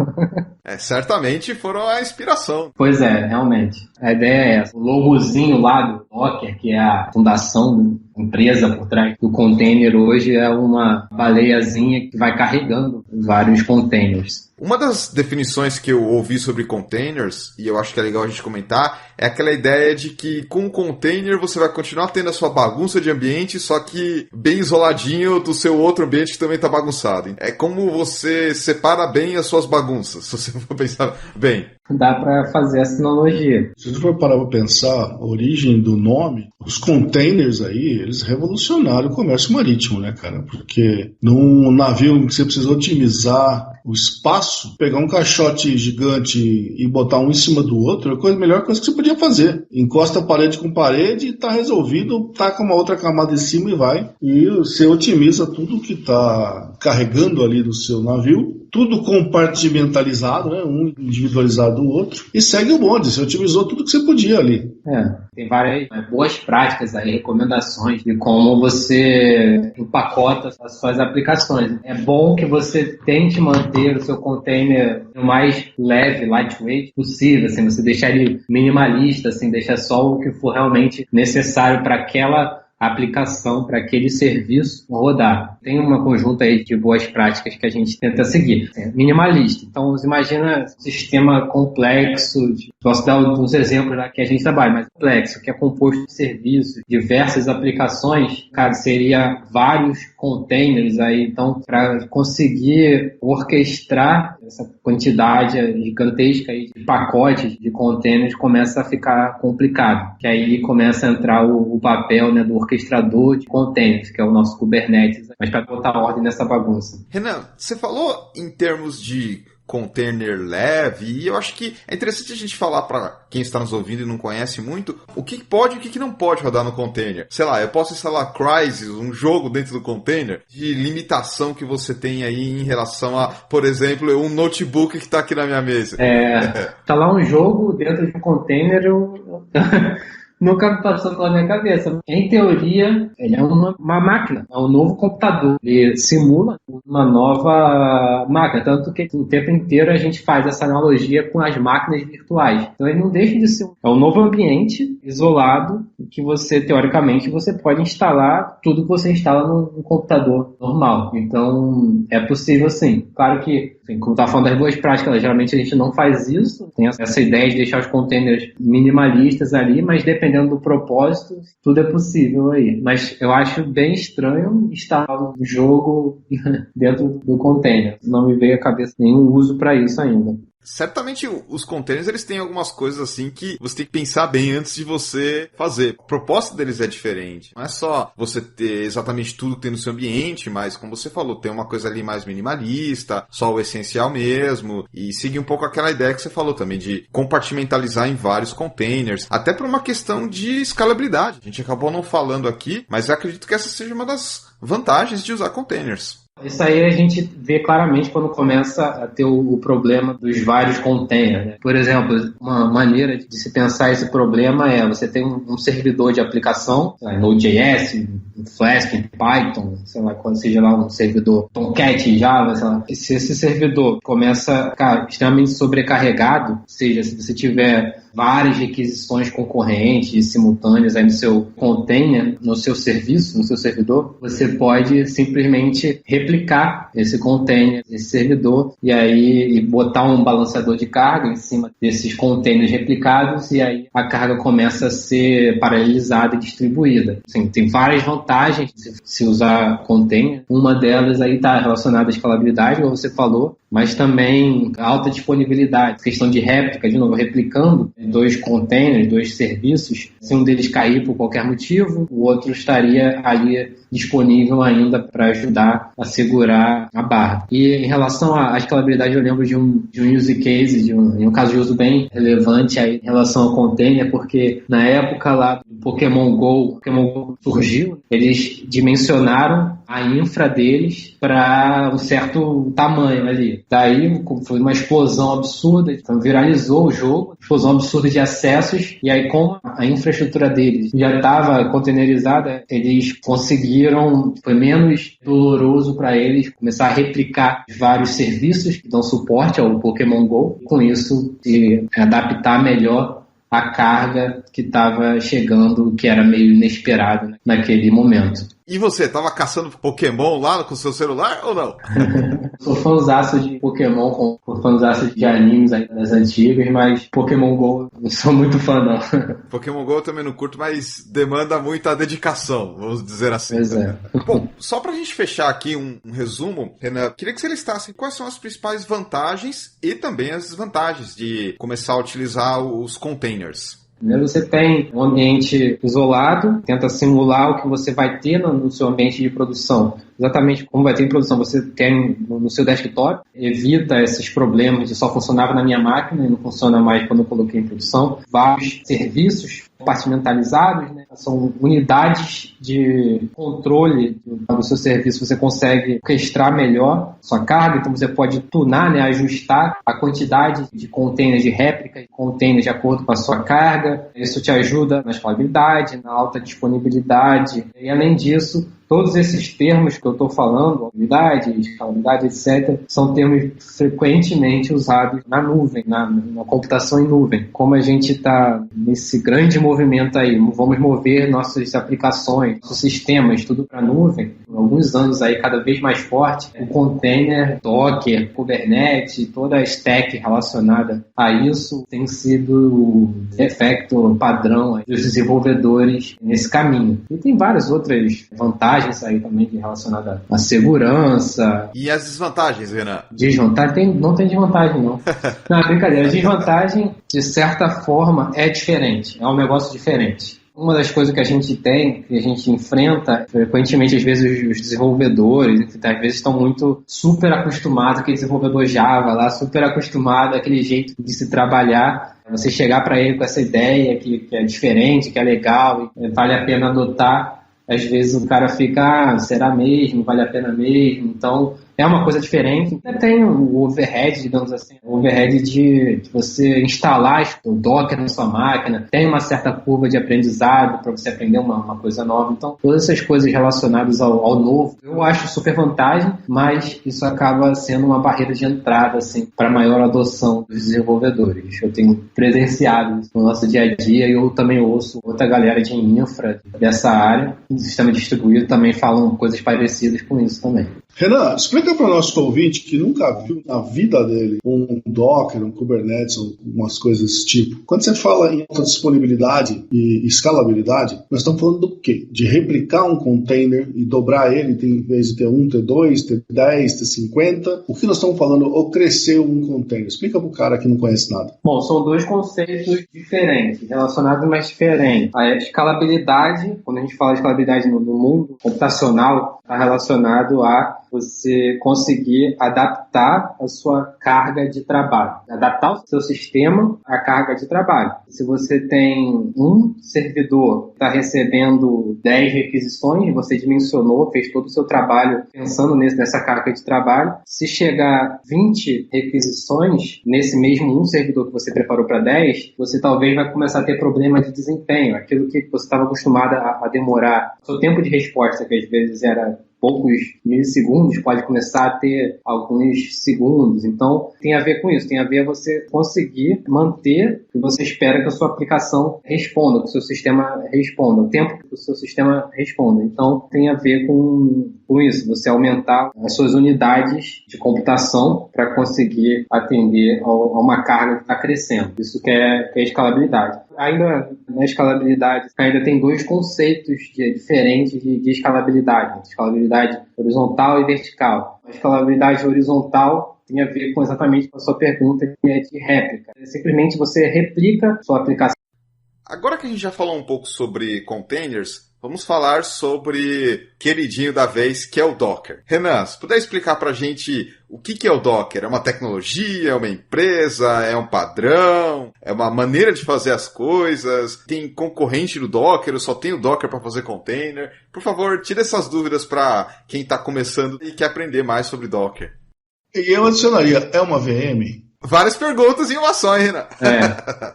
A: Certamente foram a inspiração.
C: Pois é, realmente. A ideia é essa. O logozinho lá do Docker, que é a fundação da empresa por trás do container hoje, é uma baleiazinha que vai carregando vários containers.
A: Uma das definições que eu ouvi sobre containers, e eu acho que é legal a gente comentar, é aquela ideia de que com o container você vai continuar tendo a sua bagunça de ambiente, só que bem isoladinho do seu outro ambiente que também está bagunçado. É como você separa bem as suas bagunças, se você for pensar bem.
C: Dá para fazer essa analogia.
D: Se a gente for parar para pensar a origem do nome, os containers aí, eles revolucionaram o comércio marítimo, né, cara? Porque num navio que você precisa otimizar o espaço, pegar um caixote gigante e botar um em cima do outro, é a melhor coisa que você podia fazer. Encosta parede com parede e tá resolvido, taca uma outra camada em cima e vai. E você otimiza tudo que tá carregando ali do seu navio, tudo compartimentalizado, né? Um individualizado do outro, e segue o bonde. Você otimizou tudo que você podia ali.
C: Tem várias boas práticas aí, recomendações de como você empacota as suas aplicações. É bom que você tente manter o seu container o mais leve, lightweight possível, assim, você deixar ele minimalista, assim, deixar só o que for realmente necessário para aquela aplicação, para aquele serviço rodar. Tem uma conjunta aí de boas práticas que a gente tenta seguir. Minimalista. Então, você imagina um sistema complexo Posso dar uns exemplos lá que a gente trabalha, mas complexo, que é composto de serviços, diversas aplicações, cara, seria vários containers aí. Então, para conseguir orquestrar essa quantidade gigantesca aí de pacotes de containers, começa a ficar complicado. Que aí começa a entrar o papel, né, do orquestrador de containers, que é o nosso Kubernetes, mas para botar ordem nessa bagunça.
A: Renan, você falou em termos de container leve, e eu acho que é interessante a gente falar para quem está nos ouvindo e não conhece muito, o que pode e o que não pode rodar no container. Sei lá, eu posso instalar Crysis, um jogo dentro do container, de limitação que você tem aí em relação a, por exemplo, um notebook que está aqui na minha mesa.
C: Instalar um jogo dentro de um container, nunca me passou pela minha cabeça. Em teoria, ele é uma máquina, é um novo computador. Ele simula uma nova máquina, tanto que o tempo inteiro a gente faz essa analogia com as máquinas virtuais. Então ele não deixa de ser um novo ambiente isolado que você, teoricamente, você pode instalar tudo que você instala no computador normal. Então é possível sim. Claro que, como está falando das boas práticas, geralmente a gente não faz isso, tem essa ideia de deixar os containers minimalistas ali, mas dependendo do propósito, tudo é possível aí. Mas eu acho bem estranho instalar um jogo dentro do container. Não me veio à cabeça nenhum uso para isso ainda.
A: Certamente os containers, eles têm algumas coisas assim que você tem que pensar bem antes de você fazer. A proposta deles é diferente. Não é só você ter exatamente tudo que tem no seu ambiente, mas como você falou, tem uma coisa ali mais minimalista, só o essencial mesmo, e seguir um pouco aquela ideia que você falou também, de compartimentalizar em vários containers, até por uma questão de escalabilidade. A gente acabou não falando aqui, mas eu acredito que essa seja uma das vantagens de usar containers.
C: Isso aí a gente vê claramente quando começa a ter o problema dos vários containers, né? Por exemplo, uma maneira de se pensar esse problema é você tem um servidor de aplicação, Node.js, Flask, Python, sei lá, quando seja lá um servidor Tomcat, Java, sei lá. E se esse servidor começa a ficar extremamente sobrecarregado, ou seja, se você tiver várias requisições concorrentes e simultâneas aí no seu container, no seu serviço, no seu servidor, você pode simplesmente replicar esse container, esse servidor, e aí botar um balanceador de carga em cima desses containers replicados, e aí a carga começa a ser paralelizada e distribuída. Assim, tem várias vantagens de se usar container. Uma delas aí está relacionada à escalabilidade, como você falou, mas também a alta disponibilidade, questão de réplica, de novo, replicando dois containers, dois serviços, se um deles cair por qualquer motivo, o outro estaria ali disponível ainda para ajudar a segurar a barra. E em relação à escalabilidade, eu lembro de um use case, de um caso de uso bem relevante aí em relação ao container, porque na época lá do Pokémon Go surgiu, eles dimensionaram a infra deles para um certo tamanho ali. Daí foi uma explosão absurda, então viralizou o jogo, explosão absurda de acessos, e aí como a infraestrutura deles já estava containerizada, eles conseguiram, foi menos doloroso para eles começar a replicar vários serviços que dão suporte ao Pokémon Go, com isso se adaptar melhor a carga que estava chegando, que era meio inesperado, né, naquele momento.
A: E você, tava caçando Pokémon lá com o seu celular ou não?
C: Sou fãzaço de Pokémon, fãzaço de animes aí das antigas, mas Pokémon Go não sou muito fã, não.
A: Pokémon Go eu também não curto, mas demanda muita dedicação, vamos dizer assim.
C: Pois é.
A: Bom, só pra gente fechar aqui um resumo, Renan, queria que você listasse quais são as principais vantagens e também as desvantagens de começar a utilizar os containers.
C: Primeiro você tem um ambiente isolado, tenta simular o que você vai ter no seu ambiente de produção. Exatamente como vai ter em produção, você tem no seu desktop, evita esses problemas de só funcionava na minha máquina e não funciona mais quando eu coloquei em produção. Vários serviços compartimentalizados, né? São unidades de controle do seu serviço, você consegue orquestrar melhor sua carga, então você pode tunar, né? Ajustar a quantidade de containers de réplica, de containers de acordo com a sua carga. Isso te ajuda na escalabilidade, na alta disponibilidade e, além disso, Todos esses termos que eu estou falando, unidade, escalabilidade, etc., são termos frequentemente usados na nuvem, na computação em nuvem. Como a gente está nesse grande movimento aí, vamos mover nossas aplicações, nossos sistemas, tudo para a nuvem, há alguns anos aí cada vez mais forte, o container, Docker, Kubernetes, toda a stack relacionada a isso tem sido o efeito padrão dos desenvolvedores nesse caminho. E tem várias outras vantagens aí também relacionadas à segurança.
A: E as desvantagens, Renan?
C: Desvantagem? Não tem desvantagem, não. Não, brincadeira. A desvantagem, de certa forma, é diferente. É um negócio diferente. Uma das coisas que a gente tem, que a gente enfrenta, frequentemente, às vezes, os desenvolvedores, às vezes estão muito super acostumados, aquele desenvolvedor Java lá, super acostumado àquele jeito de se trabalhar. Você chegar para ele com essa ideia que é diferente, que é legal, e vale a pena adotar, às vezes o cara fica, será mesmo? Vale a pena mesmo? Então, é uma coisa diferente. Tem o overhead, digamos assim, o overhead de você instalar o Docker na sua máquina, tem uma certa curva de aprendizado para você aprender uma coisa nova. Então, todas essas coisas relacionadas ao novo, eu acho super vantagem, mas isso acaba sendo uma barreira de entrada assim, para maior adoção dos desenvolvedores. Eu tenho presenciado isso no nosso dia a dia e eu também ouço outra galera de infra dessa área, do sistema distribuído, também falam coisas parecidas com isso também.
D: Renan, explica para o nosso ouvinte que nunca viu na vida dele um Docker, um Kubernetes, umas coisas desse tipo. Quando você fala em alta disponibilidade e escalabilidade, nós estamos falando do quê? De replicar um container e dobrar ele, em vez de ter um, ter dois, ter 10, ter 50. O que nós estamos falando? Ou crescer um container? Explica para o cara que não conhece nada.
C: Bom, são dois conceitos diferentes, relacionados, mas diferentes. A escalabilidade, quando a gente fala de escalabilidade no mundo computacional, está relacionado a você conseguir adaptar a sua carga de trabalho, adaptar o seu sistema à carga de trabalho. Se você tem um servidor que está recebendo 10 requisições, você dimensionou, fez todo o seu trabalho pensando nessa carga de trabalho. Se chegar 20 requisições nesse mesmo um servidor que você preparou para 10, você talvez vai começar a ter problema de desempenho, aquilo que você estava acostumado a demorar. O seu tempo de resposta, que às vezes era poucos milissegundos, pode começar a ter alguns segundos. Então, tem a ver com isso. Tem a ver você conseguir manter o que você espera que a sua aplicação responda, que o seu sistema responda, o tempo que o seu sistema responda. Então, tem a ver com isso. Você aumentar as suas unidades de computação para conseguir atender a uma carga que está crescendo. Isso que é escalabilidade. Ainda na escalabilidade, ainda tem dois conceitos diferentes de escalabilidade. Escalabilidade horizontal e vertical. A escalabilidade horizontal tem a ver exatamente com a sua pergunta, que é de réplica. Simplesmente você replica sua aplicação.
A: Agora que a gente já falou um pouco sobre containers, vamos falar sobre queridinho da vez, que é o Docker. Renan, se puder explicar pra gente o que é o Docker? É uma tecnologia, é uma empresa, é um padrão, é uma maneira de fazer as coisas? Tem concorrente do Docker ou só tem o Docker para fazer container? Por favor, tire essas dúvidas para quem está começando e quer aprender mais sobre Docker.
D: E eu adicionaria, é uma VM?
A: Várias perguntas em uma só, hein, Renan?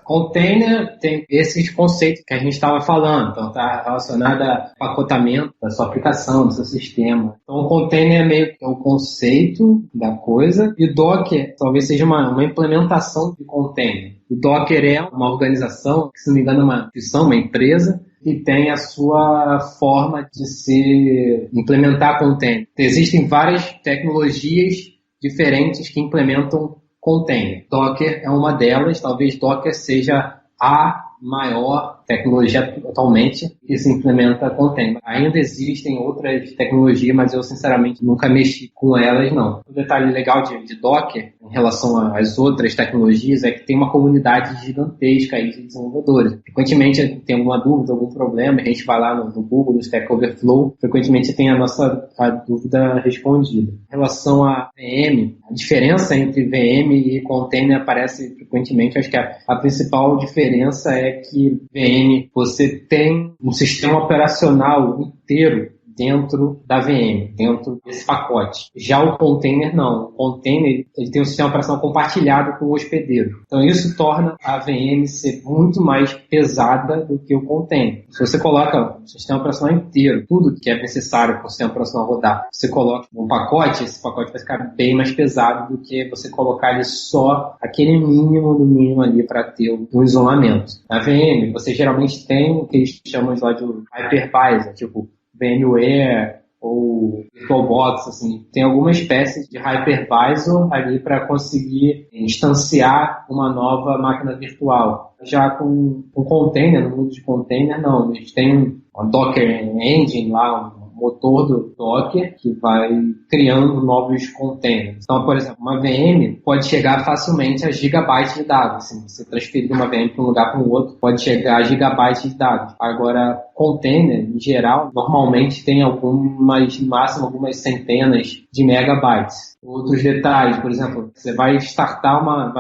C: Container tem esses conceitos que a gente estava falando. Então, está relacionado a pacotamento da sua aplicação, do seu sistema. Então, o container é meio que o conceito da coisa. E o Docker talvez seja uma implementação de container. O Docker é uma organização, que se não me engano é uma instituição, uma empresa, que tem a sua forma de se implementar container. Existem várias tecnologias diferentes que implementam container. Docker é uma delas, talvez Docker seja a maior tecnologia atualmente que se implementa container. Ainda existem outras tecnologias, mas eu sinceramente nunca mexi com elas, não. O detalhe legal de Docker em relação às outras tecnologias é que tem uma comunidade gigantesca aí de desenvolvedores. Frequentemente tem alguma dúvida, algum problema, a gente vai lá no Google, no Stack Overflow, frequentemente tem a dúvida respondida. Em relação a VM, a diferença entre VM e container aparece frequentemente. Acho que a principal diferença é que VM você tem um sistema operacional inteiro dentro da VM, dentro desse pacote. Já o container não. O container ele tem um sistema operacional compartilhado com o hospedeiro. Então isso torna a VM ser muito mais pesada do que o container. Se você coloca o sistema operacional inteiro, tudo que é necessário para o sistema operacional rodar, você coloca um pacote, esse pacote vai ficar bem mais pesado do que você colocar ali só aquele mínimo do mínimo ali para ter um isolamento. Na VM, você geralmente tem o que eles chamam lá de hypervisor, tipo VMware ou VirtualBox, assim, tem alguma espécie de hypervisor ali para conseguir instanciar uma nova máquina virtual. Já com container, no mundo de container, não. Eles têm uma Docker Engine lá, um motor do Docker que vai criando novos containers. Então, por exemplo, uma VM pode chegar facilmente a gigabytes de dados. Assim, você transferir uma VM de um lugar para o outro, pode chegar a gigabytes de dados. Agora, container, em geral, normalmente tem algumas, no máximo algumas centenas de megabytes. Outros detalhes, por exemplo, você vai instanciar uma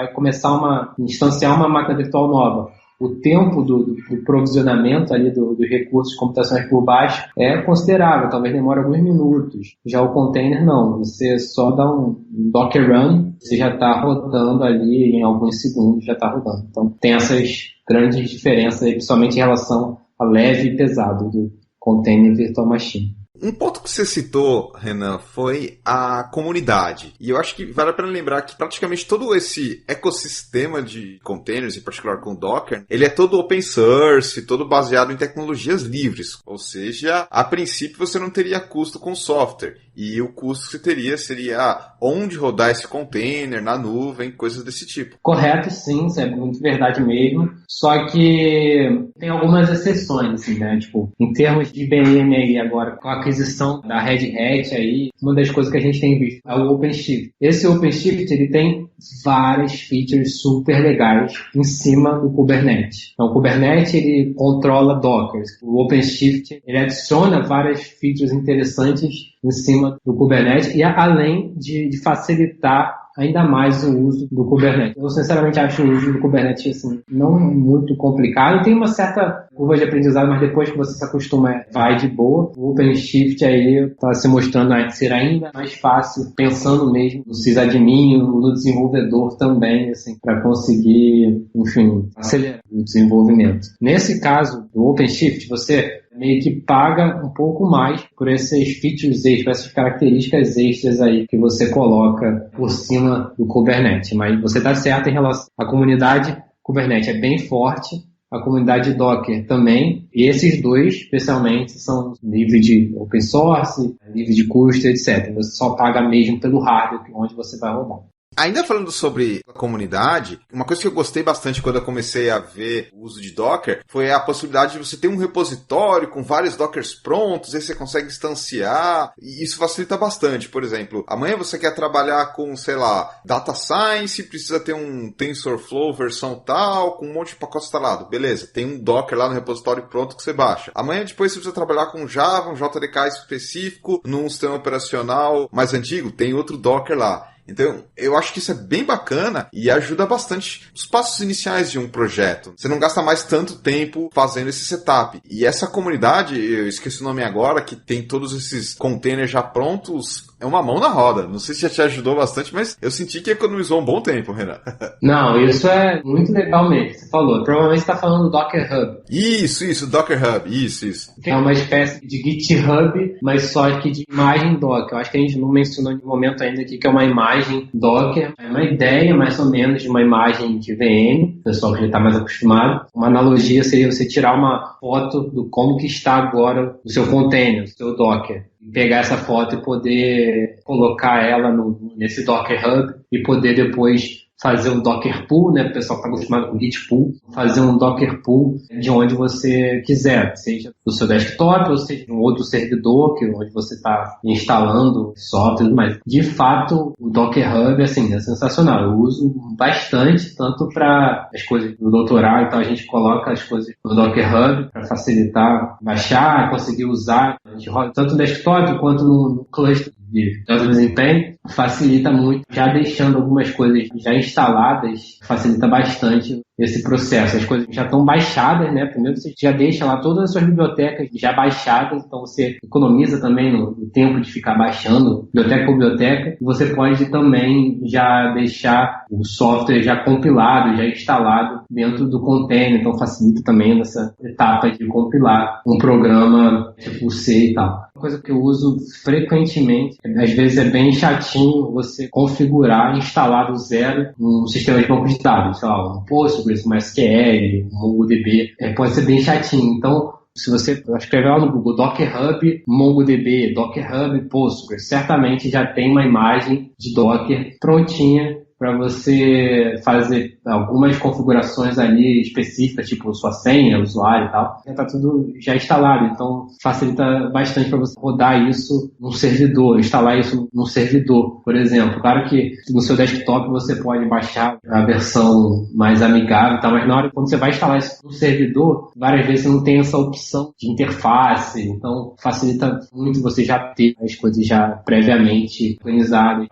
C: máquina virtual nova. O tempo do provisionamento ali dos recursos computacionais por baixo é considerável, talvez demore alguns minutos. Já o container não, você só dá um Docker Run, você já está rodando ali em alguns segundos, já está rodando. Então tem essas grandes diferenças, principalmente em relação a leve e pesado do container virtual machine.
A: Um ponto que você citou, Renan, foi a comunidade. E eu acho que vale a pena lembrar que praticamente todo esse ecossistema de containers, em particular com Docker, ele é todo open source, todo baseado em tecnologias livres. Ou seja, a princípio você não teria custo com software. E o custo que você teria seria onde rodar esse container, na nuvem, coisas desse tipo.
C: Correto, sim, isso é muito verdade mesmo. Só que tem algumas exceções, assim, né? Tipo, em termos de IBM aí agora, com a aquisição da Red Hat aí, uma das coisas que a gente tem visto é o OpenShift. Esse OpenShift, ele tem várias features super legais em cima do Kubernetes. Então, o Kubernetes, ele controla Docker. O OpenShift, ele adiciona várias features interessantes em cima do Kubernetes e além de facilitar ainda mais o uso do Kubernetes. Eu, sinceramente, acho o uso do Kubernetes assim, não muito complicado. Tem uma certa curva de aprendizado, mas depois que você se acostuma, vai de boa. O OpenShift aí está se mostrando ser ainda mais fácil, pensando mesmo no sysadmin, no desenvolvedor também, assim, para conseguir, enfim, acelerar o desenvolvimento. Nesse caso do OpenShift, você meio que paga um pouco mais por esses features extras, essas características extras aí que você coloca por cima do Kubernetes. Mas você está certo em relação à comunidade. Kubernetes é bem forte, a comunidade Docker também, e esses dois, especialmente, são livres de open source, livre de custo, etc. Você só paga mesmo pelo hardware onde você vai rodar.
A: Ainda falando sobre a comunidade, uma coisa que eu gostei bastante quando eu comecei a ver o uso de Docker foi a possibilidade de você ter um repositório com vários Dockers prontos, aí você consegue instanciar, e isso facilita bastante. Por exemplo, amanhã você quer trabalhar com, sei lá, Data Science, precisa ter um TensorFlow versão tal, com um monte de pacote instalado. Beleza, tem um Docker lá no repositório pronto que você baixa. Amanhã depois você precisa trabalhar com Java, um JDK específico, num sistema operacional mais antigo, tem outro Docker lá. Então, eu acho que isso é bem bacana e ajuda bastante os passos iniciais de um projeto. Você não gasta mais tanto tempo fazendo esse setup. E essa comunidade, eu esqueci o nome agora, que tem todos esses containers já prontos, é uma mão na roda. Não sei se já te ajudou bastante, mas eu senti que economizou um bom tempo, Renan.
C: Não, isso é muito legal mesmo, você falou. Provavelmente você está falando do Docker Hub.
A: Isso, Docker Hub, isso.
C: É uma espécie de GitHub, mas só que de imagem Docker. Eu acho que a gente não mencionou em momento ainda aqui que é uma imagem Docker. É uma ideia, mais ou menos, de uma imagem de VM, o pessoal que já está mais acostumado. Uma analogia seria você tirar uma foto do como que está agora o seu container, o seu Docker. Pegar essa foto e poder colocar ela nesse Docker Hub e poder depois fazer um Docker Pool, né? O pessoal está acostumado com Git Pool, fazer um Docker Pool de onde você quiser, seja do seu desktop ou seja de um outro servidor, onde você está instalando software e tudo mais. De fato, o Docker Hub assim, é sensacional. Eu uso bastante, tanto para as coisas do doutorado, então a gente coloca as coisas no Docker Hub para facilitar, baixar, conseguir usar. A gente roda tanto no desktop quanto no cluster de alto desempenho. facilita muito, já deixando algumas coisas já instaladas, facilita bastante esse processo. As coisas já estão baixadas, né? Primeiro você já deixa lá todas as suas bibliotecas já baixadas, então você economiza também no tempo de ficar baixando biblioteca por biblioteca. E você pode também já deixar o software já compilado, já instalado dentro do container, então facilita também nessa etapa de compilar um programa tipo C e tal. Uma coisa que eu uso frequentemente, às vezes é bem chatinho você configurar, instalar do zero um sistema de banco de dados, sei lá, um Postgres, um SQL, um MongoDB, pode ser bem chatinho. Então, se você escrever lá no Google Docker Hub, MongoDB, Docker Hub, Postgres, certamente já tem uma imagem de Docker prontinha para você fazer algumas configurações ali específicas, tipo sua senha, usuário e tal. Já está tudo já instalado, então facilita bastante para você rodar isso num servidor, instalar isso num servidor, por exemplo. Claro que no seu desktop você pode baixar a versão mais amigável, tá? Mas na hora quando você vai instalar isso no servidor, várias vezes você não tem essa opção de interface, então facilita muito você já ter as coisas já previamente organizadas,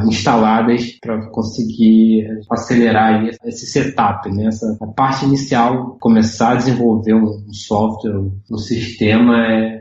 C: instaladas para conseguir acelerar aí esse setup, né? A parte inicial, começar a desenvolver um software, um sistema,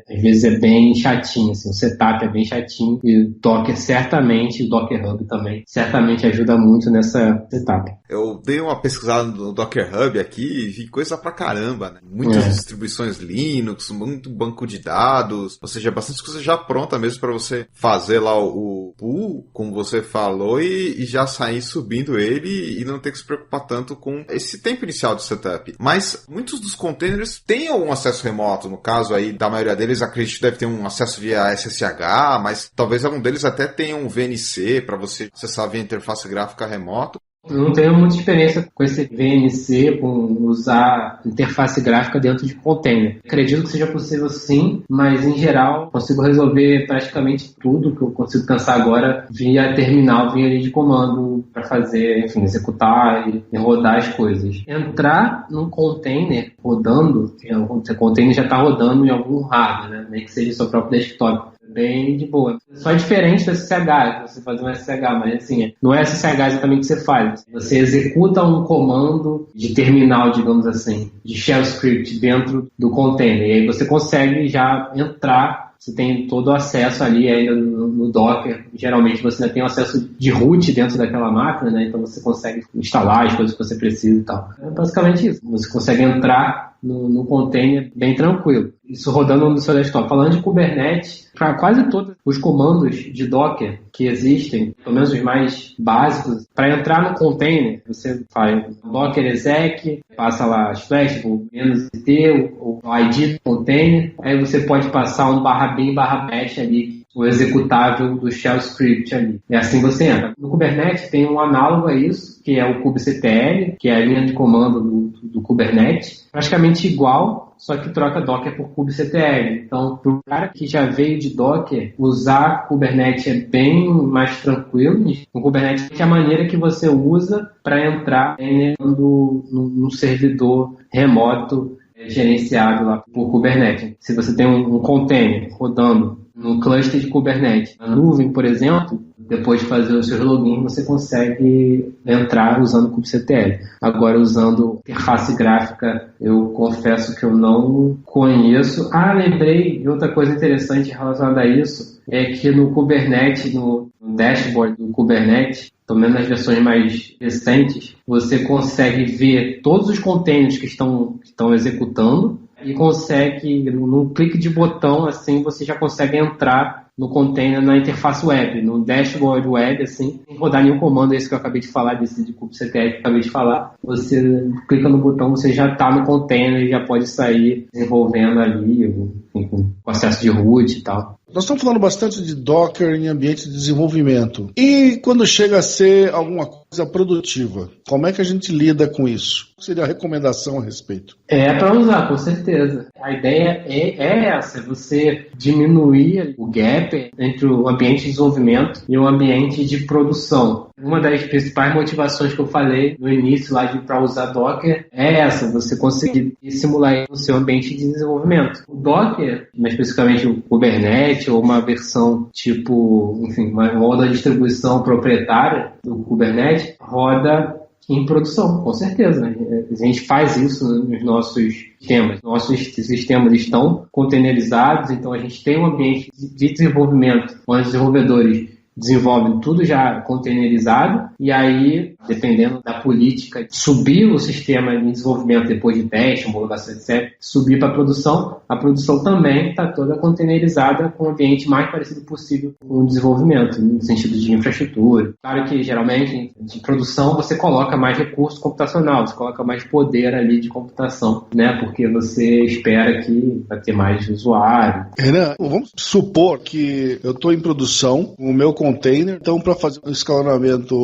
C: às vezes é bem chatinho, assim, o setup é bem chatinho e o Docker certamente, o Docker Hub também, certamente ajuda muito nessa setup.
A: Eu dei uma pesquisada no Docker Hub aqui e vi coisa pra caramba, né? Muitas distribuições Linux, muito banco de dados, ou seja, bastante coisa já pronta mesmo para você fazer lá o pool, como você falou, e já sair subindo ele e não ter que se preocupar tanto com esse tempo inicial de setup. Mas muitos dos containers têm algum acesso remoto, no caso aí da maioria deles, acredito que deve ter um acesso via SSH, mas talvez algum deles até tenha um VNC para você acessar via interface gráfica remoto.
C: Eu não tenho muita experiência com esse VNC, com usar interface gráfica dentro de container. Acredito que seja possível sim, mas em geral consigo resolver praticamente tudo que eu consigo pensar agora via terminal, via linha de comando para fazer, enfim, executar e rodar as coisas. Entrar num container rodando, o container já está rodando em algum hardware, né? Nem que seja seu próprio desktop. Bem de boa. Só é diferente do SSH, você fazer um SSH, mas assim, não é SSH exatamente o que você faz. Você executa um comando de terminal, digamos assim, de shell script dentro do container. E aí você consegue já entrar, você tem todo o acesso ali ainda no Docker. Geralmente você ainda tem o acesso de root dentro daquela máquina, né? Então você consegue instalar as coisas que você precisa e tal. É basicamente isso. Você consegue entrar no container bem tranquilo. Isso rodando no seu desktop. Falando de Kubernetes, para quase todos os comandos de Docker que existem, pelo menos os mais básicos, para entrar no container, você faz Docker exec, passa lá as flash, o -t, o ID do container, aí você pode passar um /bin/bash ali, o executável do shell script ali. E assim você entra. No Kubernetes tem um análogo a isso, que é o kubectl, que é a linha de comando do Kubernetes, praticamente igual, só que troca Docker por kubectl. Então, para o cara que já veio de Docker, usar Kubernetes é bem mais tranquilo. O Kubernetes é a maneira que você usa para entrar no servidor remoto gerenciado lá por Kubernetes. Se você tem um container rodando no cluster de Kubernetes, na nuvem, por exemplo, depois de fazer os seus logins, você consegue entrar usando kubectl. Agora, usando interface gráfica, eu confesso que eu não conheço. Lembrei de outra coisa interessante relacionada a isso, é que no Kubernetes, no dashboard do Kubernetes, pelo menos nas versões mais recentes, você consegue ver todos os containers que estão executando e consegue, num clique de botão, assim, você já consegue entrar no container na interface web, no dashboard web, assim, sem rodar nenhum comando, esse que eu acabei de falar, desse de kubectl que eu acabei de falar. Você clica no botão, você já está no container e já pode sair desenvolvendo ali, enfim, com acesso de root e tal.
D: Nós estamos falando bastante de Docker em ambiente de desenvolvimento. E quando chega a ser alguma coisa produtiva. Como é que a gente lida com isso? Qual seria a recomendação a respeito?
C: É para usar, com certeza. A ideia é essa, você diminuir o gap entre o ambiente de desenvolvimento e o ambiente de produção. Uma das principais motivações que eu falei no início lá para usar Docker é essa, você conseguir simular o seu ambiente de desenvolvimento. O Docker, mais especificamente o Kubernetes, ou uma versão tipo, enfim, uma outra distribuição proprietária do Kubernetes, roda em produção, com certeza. A gente faz isso nos nossos sistemas. Nossos sistemas estão containerizados, então a gente tem um ambiente de desenvolvimento onde os desenvolvedores desenvolvem tudo já containerizado, e aí, dependendo da política, subir o sistema de desenvolvimento depois de teste, homologação, etc., subir para a produção também está toda containerizada com o ambiente mais parecido possível com o desenvolvimento, no sentido de infraestrutura. Claro que, geralmente, de produção, você coloca mais recurso computacional, você coloca mais poder ali de computação, né? Porque você espera que vai ter mais usuário.
D: Renan, vamos supor que eu estou em produção com o meu container, então para fazer um escalonamento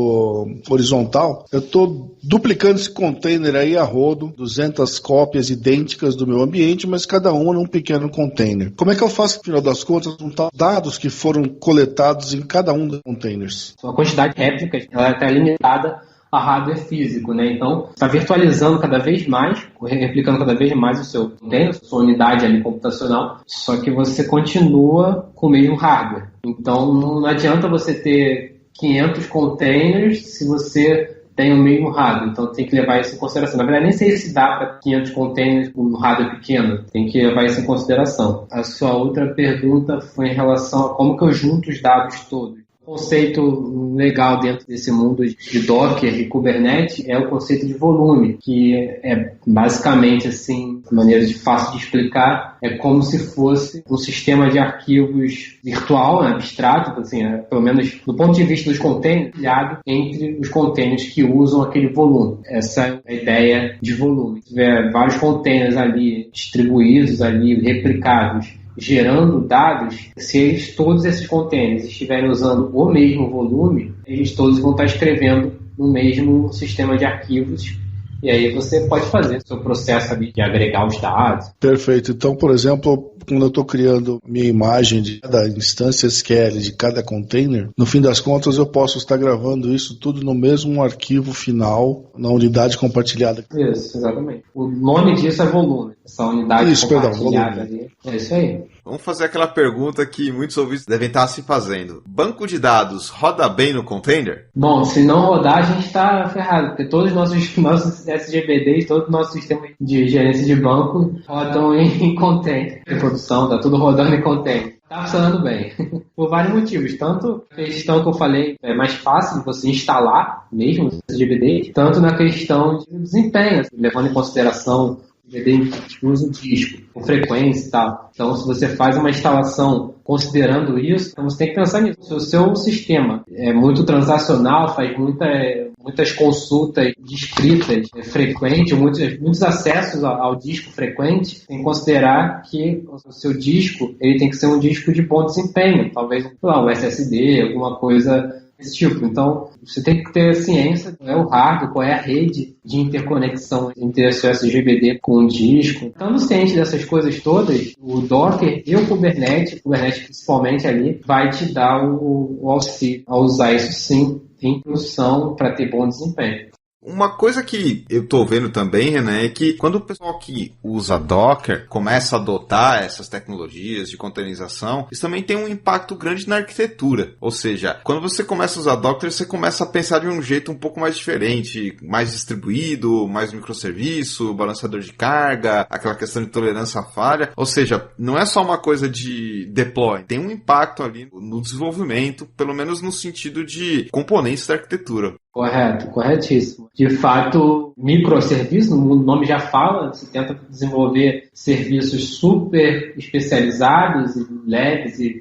D: horizontal, eu estou duplicando esse container aí a rodo, 200 cópias idênticas do meu ambiente, mas cada uma num pequeno container. Como é que eu faço, no final das contas, juntar dados que foram coletados em cada um dos containers?
C: A quantidade de réplicas está limitada a hardware físico, né? Então, está virtualizando cada vez mais, replicando cada vez mais o seu container, a sua unidade ali computacional, só que você continua com o mesmo hardware. Então, não adianta você ter 500 containers se você tem o mesmo hardware. Então, tem que levar isso em consideração. Na verdade, nem sei se dá para 500 containers com um hardware pequeno. Tem que levar isso em consideração. A sua outra pergunta foi em relação a como que eu junto os dados todos. O conceito legal dentro desse mundo de Docker e Kubernetes é o conceito de volume, que é basicamente, assim, de maneira fácil de explicar, é como se fosse um sistema de arquivos virtual, né, abstrato, assim, pelo menos do ponto de vista dos containers, criado entre os containers que usam aquele volume. Essa é a ideia de volume. Se tiver vários containers ali distribuídos, ali replicados, gerando dados, se todos esses containers estiverem usando o mesmo volume, eles todos vão estar escrevendo no mesmo sistema de arquivos, e aí você pode fazer o seu processo ali de agregar os dados.
D: Perfeito. Então, por exemplo, quando eu estou criando minha imagem de cada instância SQL, de cada container, no fim das contas eu posso estar gravando isso tudo no mesmo arquivo final, na unidade compartilhada.
C: Isso, exatamente. O nome disso é volume. Essa unidade compartilhada ali. É isso aí.
A: Vamos fazer aquela pergunta que muitos ouvintes devem estar se fazendo. Banco de dados roda bem no container?
C: Bom, se não rodar, a gente está ferrado, porque todos os nossos SGBDs, todo o nosso sistema de gerência de banco rodam em container. Em produção, está tudo rodando em container. Está funcionando bem, por vários motivos. Tanto a questão que eu falei, é mais fácil de você instalar mesmo o SGBD, tanto na questão de desempenho, levando em consideração o DVD que usa o disco, com frequência e tal. Então, se você faz uma instalação considerando isso, então você tem que pensar nisso. Se o seu sistema é muito transacional, faz muitas consultas discritas frequentes, muitos acessos ao disco frequente, tem que considerar que o seu disco ele tem que ser um disco de bom desempenho, talvez um SSD, alguma coisa desse tipo. Então, você tem que ter ciência qual é o hardware, qual é a rede de interconexão entre o seu SGBD com o disco. Estando ciente dessas coisas todas, o Docker e o Kubernetes principalmente ali, vai te dar o auxílio a usar isso sim em produção para ter bom desempenho.
A: Uma coisa que eu tô vendo também, Renan, é que quando o pessoal que usa Docker começa a adotar essas tecnologias de containerização, isso também tem um impacto grande na arquitetura. Ou seja, quando você começa a usar Docker, você começa a pensar de um jeito um pouco mais diferente, mais distribuído, mais microserviço, balanceador de carga, aquela questão de tolerância à falha. Ou seja, não é só uma coisa de deploy, tem um impacto ali no desenvolvimento, pelo menos no sentido de componentes da arquitetura.
C: Correto, corretíssimo. De fato, microserviço, o nome já fala, você tenta desenvolver serviços super especializados, e leves e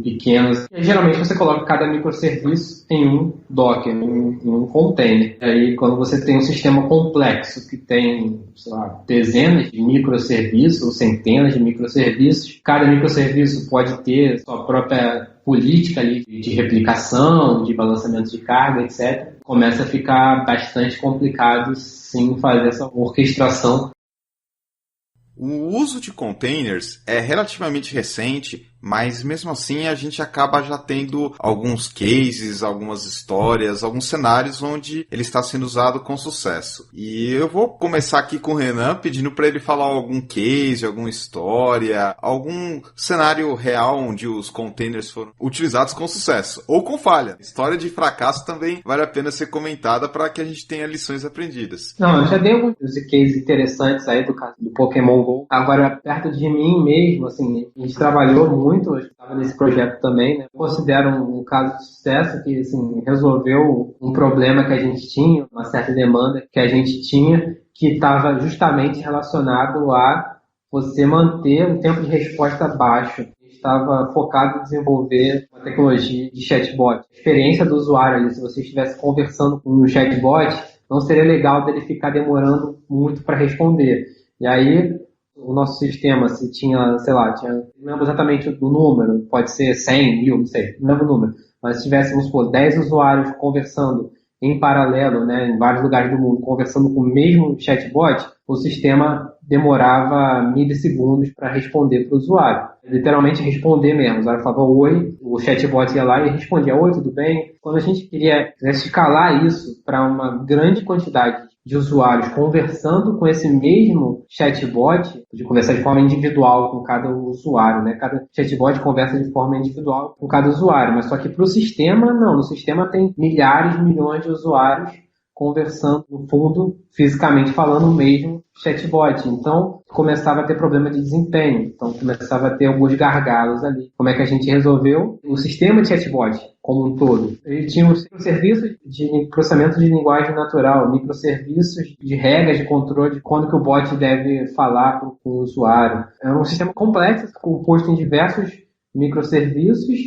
C: pequenos. E, geralmente você coloca cada microserviço em um Docker, em um container. E aí, quando você tem um sistema complexo que tem, sei lá, dezenas de microserviços ou centenas de microserviços, cada microserviço pode ter sua própria política ali de replicação, de balanceamento de carga, etc., começa a ficar bastante complicado, sim, fazer essa orquestração.
A: O uso de containers é relativamente recente, mas mesmo assim a gente acaba já tendo alguns cases, algumas histórias, alguns cenários onde ele está sendo usado com sucesso. E eu vou começar aqui com o Renan pedindo para ele falar algum case, alguma história, algum cenário real onde os containers foram utilizados com sucesso ou com falha. História de fracasso também vale a pena ser comentada para que a gente tenha lições aprendidas.
C: Não, eu já dei alguns cases interessantes aí do caso do Pokémon GO. Agora, perto de mim mesmo, assim, a gente trabalhou muito, eu estava nesse projeto também, né? Eu considero um caso de sucesso que, assim, resolveu um problema que a gente tinha, uma certa demanda que a gente tinha, que estava justamente relacionado a você manter um tempo de resposta baixo. A gente estava focado em desenvolver uma tecnologia de chatbot. A experiência do usuário ali, se você estivesse conversando com um chatbot, não seria legal dele ficar demorando muito para responder. E aí, o nosso sistema, se tinha, sei lá, não lembro exatamente o número, pode ser 100 mil, não sei, não lembro o número, mas se tivéssemos, 10 usuários conversando em paralelo, né, em vários lugares do mundo, conversando com o mesmo chatbot, o sistema demorava milissegundos para responder para o usuário. Literalmente responder mesmo. O usuário falava oi, o chatbot ia lá e respondia: oi, tudo bem? Quando a gente queria escalar isso para uma grande quantidade de usuários conversando com esse mesmo chatbot, de conversar de forma individual com cada usuário, né? Cada chatbot conversa de forma individual com cada usuário, mas só que para o sistema, não. No sistema tem milhares, milhões de usuários conversando, no fundo, fisicamente falando, o mesmo chatbot. Então, começava a ter problema de desempenho. Então, começava a ter alguns gargalos ali. Como é que a gente resolveu? O sistema de chatbot, como um todo, ele tinha um serviço de processamento de linguagem natural, microserviços de regras de controle de quando que o bot deve falar com o usuário. É um sistema complexo, composto em diversos microserviços,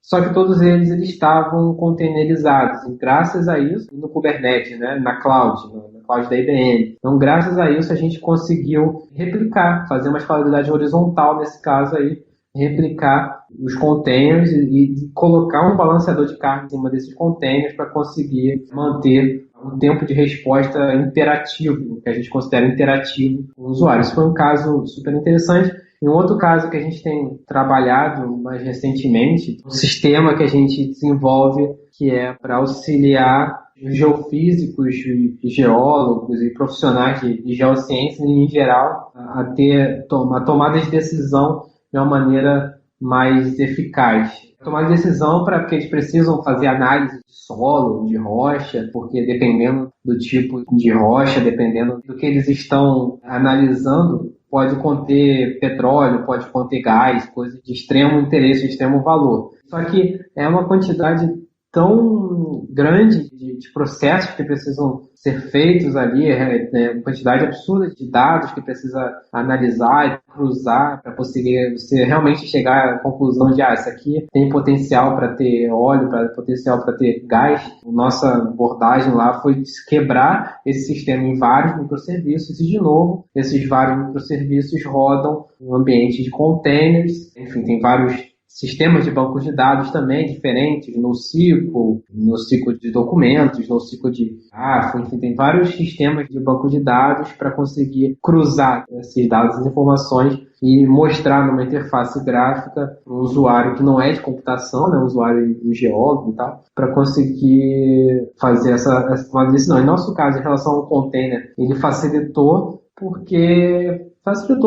C: só que todos eles estavam containerizados. E graças a isso, no Kubernetes, né, na cloud da IBM. Então, graças a isso, a gente conseguiu replicar, fazer uma escalabilidade horizontal nesse caso aí, replicar os containers e colocar um balanceador de carga em cima desses containers para conseguir manter um tempo de resposta interativo, que a gente considera interativo com o usuário. Isso foi um caso super interessante. E um outro caso que a gente tem trabalhado mais recentemente, um sistema que a gente desenvolve que é para auxiliar geofísicos, geólogos e profissionais de geociência em geral a ter uma tomada de decisão de uma maneira mais eficaz. Tomar decisão porque eles precisam fazer análise de solo, de rocha, porque dependendo do tipo de rocha, dependendo do que eles estão analisando, pode conter petróleo, pode conter gás, coisa de extremo interesse, de extremo valor. Só que é uma quantidade tão grande de processos que precisam ser feitos ali, uma quantidade absurda de dados que precisa analisar e cruzar para conseguir você realmente chegar à conclusão de isso aqui tem potencial para ter óleo, potencial para ter gás. Nossa abordagem lá foi quebrar esse sistema em vários microserviços e, de novo, esses vários microserviços rodam em um ambiente de containers. Enfim, tem vários sistemas de bancos de dados também diferentes, NoSQL de documentos, NoSQL de grafo, enfim, tem vários sistemas de banco de dados para conseguir cruzar esses dados, essas informações e mostrar numa interface gráfica para um usuário que não é de computação, né, um usuário um geólogo e tal, para conseguir fazer essa decisão. Em nosso caso, em relação ao container, ele facilitou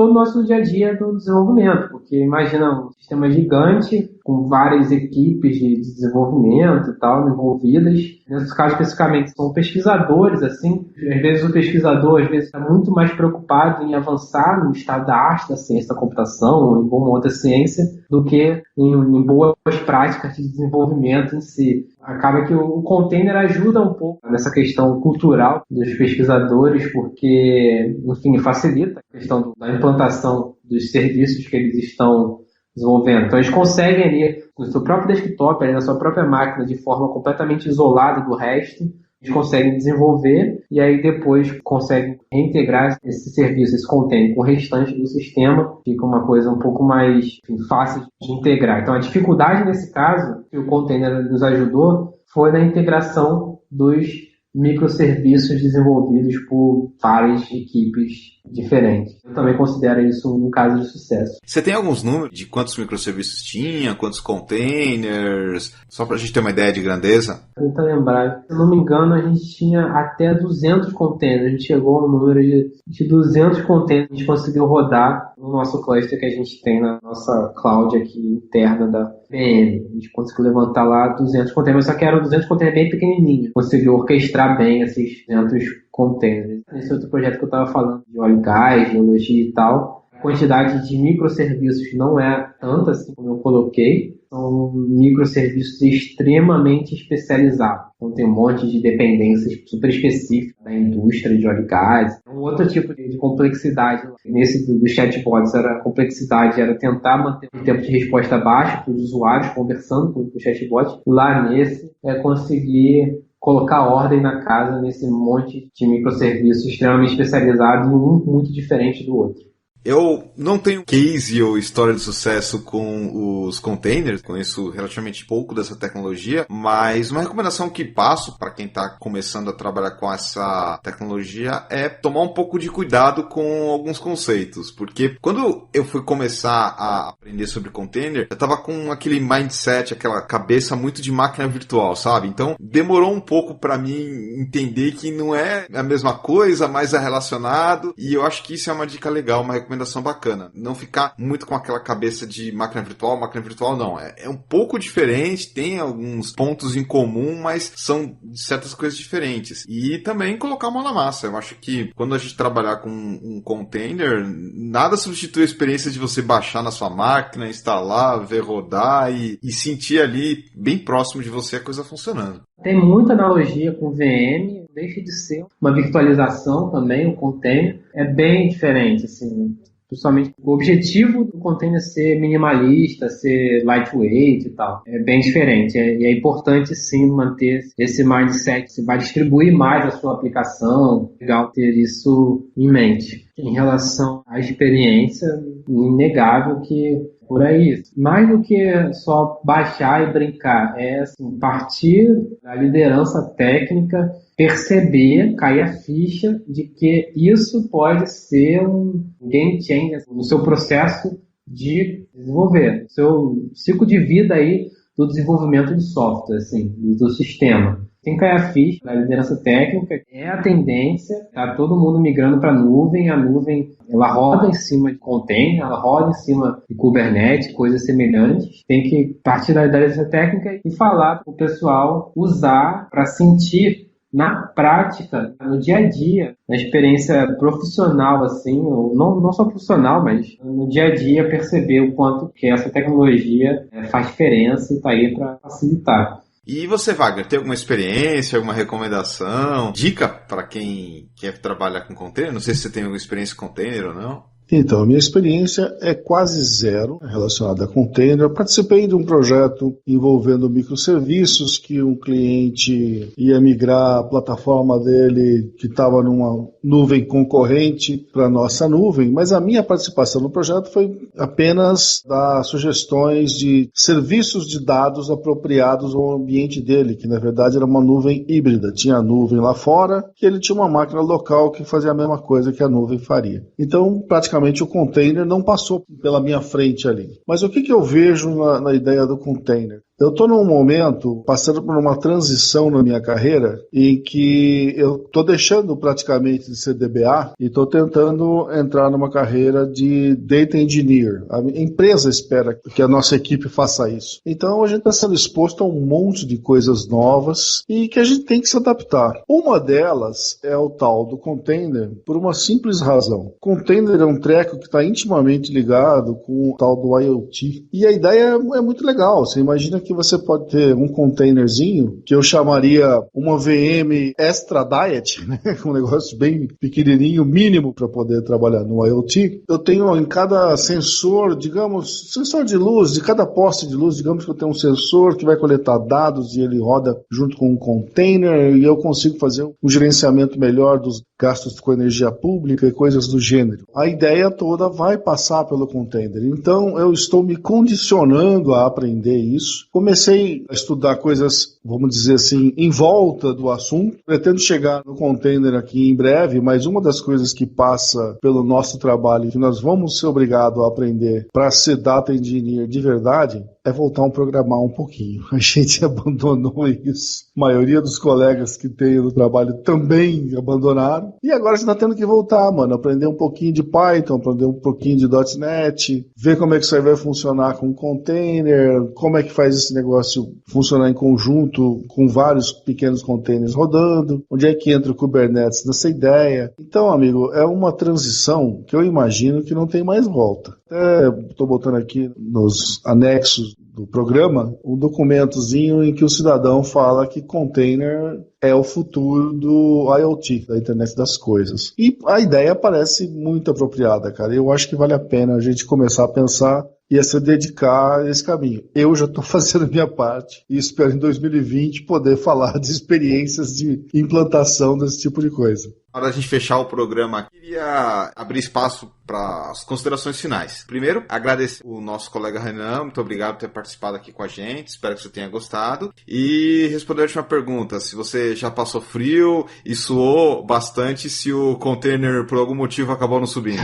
C: o nosso dia a dia do desenvolvimento, porque imagina um sistema gigante com várias equipes de desenvolvimento e tal envolvidas. Nesse caso especificamente são pesquisadores, assim, às vezes o pesquisador está muito mais preocupado em avançar no estado da arte da ciência da computação ou em alguma outra ciência do que em boas práticas de desenvolvimento em si. Acaba que o container ajuda um pouco nessa questão cultural dos pesquisadores, porque, enfim, facilita a questão da implantação dos serviços que eles estão desenvolvendo. Então, eles conseguem ali, no seu próprio desktop, ali na sua própria máquina, de forma completamente isolada do resto, Eles conseguem desenvolver e aí depois conseguem reintegrar esse serviço, esse container, com o restante do sistema. Fica uma coisa um pouco mais fácil de integrar. Então, a dificuldade nesse caso, que o container nos ajudou, foi na integração dos microserviços desenvolvidos por várias equipes diferentes. Eu também considero isso um caso de sucesso.
A: Você tem alguns números de quantos microserviços tinha, quantos containers, só para a gente ter uma ideia de grandeza?
C: Tenta lembrar. Se eu não me engano, a gente tinha até 200 containers. A gente chegou ao número de 200 containers que a gente conseguiu rodar no nosso cluster que a gente tem na nossa cloud aqui interna da VM. A gente conseguiu levantar lá 200 containers, só que eram 200 containers bem pequenininhos. Conseguiu orquestrar bem esses 200 containers. Nesse outro projeto que eu estava falando de óleo e gás, geologia e tal, a quantidade de microserviços não é tanta assim como eu coloquei. São microserviços extremamente especializados. Então tem um monte de dependências super específicas da indústria de óleo e gás. Um outro tipo de complexidade nesse dos chatbots a complexidade era tentar manter o tempo de resposta baixo para os usuários conversando com o chatbot. Lá nesse é conseguir colocar ordem na casa nesse monte de microserviços extremamente especializados e um muito diferente do outro.
A: Eu não tenho case ou história de sucesso com os containers, conheço relativamente pouco dessa tecnologia, mas uma recomendação que passo para quem está começando a trabalhar com essa tecnologia é tomar um pouco de cuidado com alguns conceitos, porque quando eu fui começar a aprender sobre container, eu estava com aquele mindset, aquela cabeça muito de máquina virtual, sabe? Então demorou um pouco para mim entender que não é a mesma coisa, mas é relacionado, e eu acho que isso é uma dica legal, uma recomendação bacana. Não ficar muito com aquela cabeça de máquina virtual não. É um pouco diferente, tem alguns pontos em comum, mas são certas coisas diferentes. E também colocar a mão na massa. Eu acho que quando a gente trabalhar com um container, nada substitui a experiência de você baixar na sua máquina, instalar, ver rodar e sentir ali bem próximo de você a coisa funcionando.
C: Tem muita analogia com VM, deixa de ser uma virtualização também, um container. É bem diferente, assim. Principalmente o objetivo do container é ser minimalista, ser lightweight e tal. É bem diferente. E é importante, sim, manter esse mindset. Você vai distribuir mais a sua aplicação. Legal ter isso em mente. Em relação à experiência, inegável que por aí. Mais do que só baixar e brincar, é assim, partir da liderança técnica, perceber, cair a ficha de que isso pode ser um game changer no seu processo de desenvolver, no seu ciclo de vida aí do desenvolvimento de software, assim, do sistema. Tem que cair a ficha da liderança técnica, é a tendência, tá todo mundo migrando para a nuvem ela roda em cima de container, ela roda em cima de Kubernetes, coisas semelhantes. Tem que partir da liderança técnica e falar para o pessoal usar para sentir na prática, no dia a dia, na experiência profissional, assim, ou não só profissional, mas no dia a dia perceber o quanto que essa tecnologia faz diferença e está aí para facilitar.
A: E você, Wagner, tem alguma experiência, alguma recomendação, dica para quem quer trabalhar com container? Não sei se você tem alguma experiência com container ou não.
D: Então, a minha experiência é quase zero relacionada a container. Eu participei de um projeto envolvendo microserviços que um cliente ia migrar a plataforma dele que estava numa nuvem concorrente para a nossa nuvem, mas a minha participação no projeto foi apenas dar sugestões de serviços de dados apropriados ao ambiente dele, que na verdade era uma nuvem híbrida. Tinha a nuvem lá fora e ele tinha uma máquina local que fazia a mesma coisa que a nuvem faria. Então, praticamente o container não passou pela minha frente ali. Mas o que eu vejo na ideia do container? Eu estou num momento, passando por uma transição na minha carreira, em que eu estou deixando praticamente de ser DBA e estou tentando entrar numa carreira de Data Engineer. A empresa espera que a nossa equipe faça isso. Então a gente está sendo exposto a um monte de coisas novas e que a gente tem que se adaptar. Uma delas é o tal do container, por uma simples razão. Container é um treco que está intimamente ligado com o tal do IoT. E a ideia é muito legal. Você imagina que que você pode ter um containerzinho que eu chamaria uma VM extra diet, né? Um negócio bem pequenininho, mínimo para poder trabalhar no IoT. Eu tenho em cada sensor, digamos, sensor de luz, de cada poste de luz, digamos que eu tenho um sensor que vai coletar dados e ele roda junto com um container e eu consigo fazer um gerenciamento melhor dos gastos com energia pública e coisas do gênero. A ideia toda vai passar pelo container. Então, eu estou me condicionando a aprender isso. Comecei a estudar coisas, vamos dizer assim, em volta do assunto. Pretendo chegar no container aqui em breve, mas uma das coisas que passa pelo nosso trabalho, que nós vamos ser obrigados a aprender para ser data engineer de verdade, é voltar a programar um pouquinho. A gente abandonou isso. A maioria dos colegas que tem no trabalho também abandonaram. E agora você está tendo que voltar, mano. Aprender um pouquinho de Python, aprender um pouquinho de .NET, ver como é que isso aí vai funcionar com container, como é que faz esse negócio funcionar em conjunto com vários pequenos containers rodando, onde é que entra o Kubernetes nessa ideia. Então, amigo, é uma transição que eu imagino que não tem mais volta. Até estou botando aqui nos anexos do programa um documentozinho em que o cidadão fala que container é o futuro do IoT, da internet das coisas. E a ideia parece muito apropriada, cara. Eu acho que vale a pena a gente começar a pensar e a se dedicar a esse caminho. Eu já estou fazendo a minha parte e espero em 2020 poder falar de experiências de implantação desse tipo de coisa.
A: Para a gente fechar o programa, queria abrir espaço para as considerações finais. Primeiro, agradecer o nosso colega Renan, muito obrigado por ter participado aqui com a gente, espero que você tenha gostado. E responder a última pergunta, se você já passou frio e suou bastante, se o container por algum motivo acabou não subindo.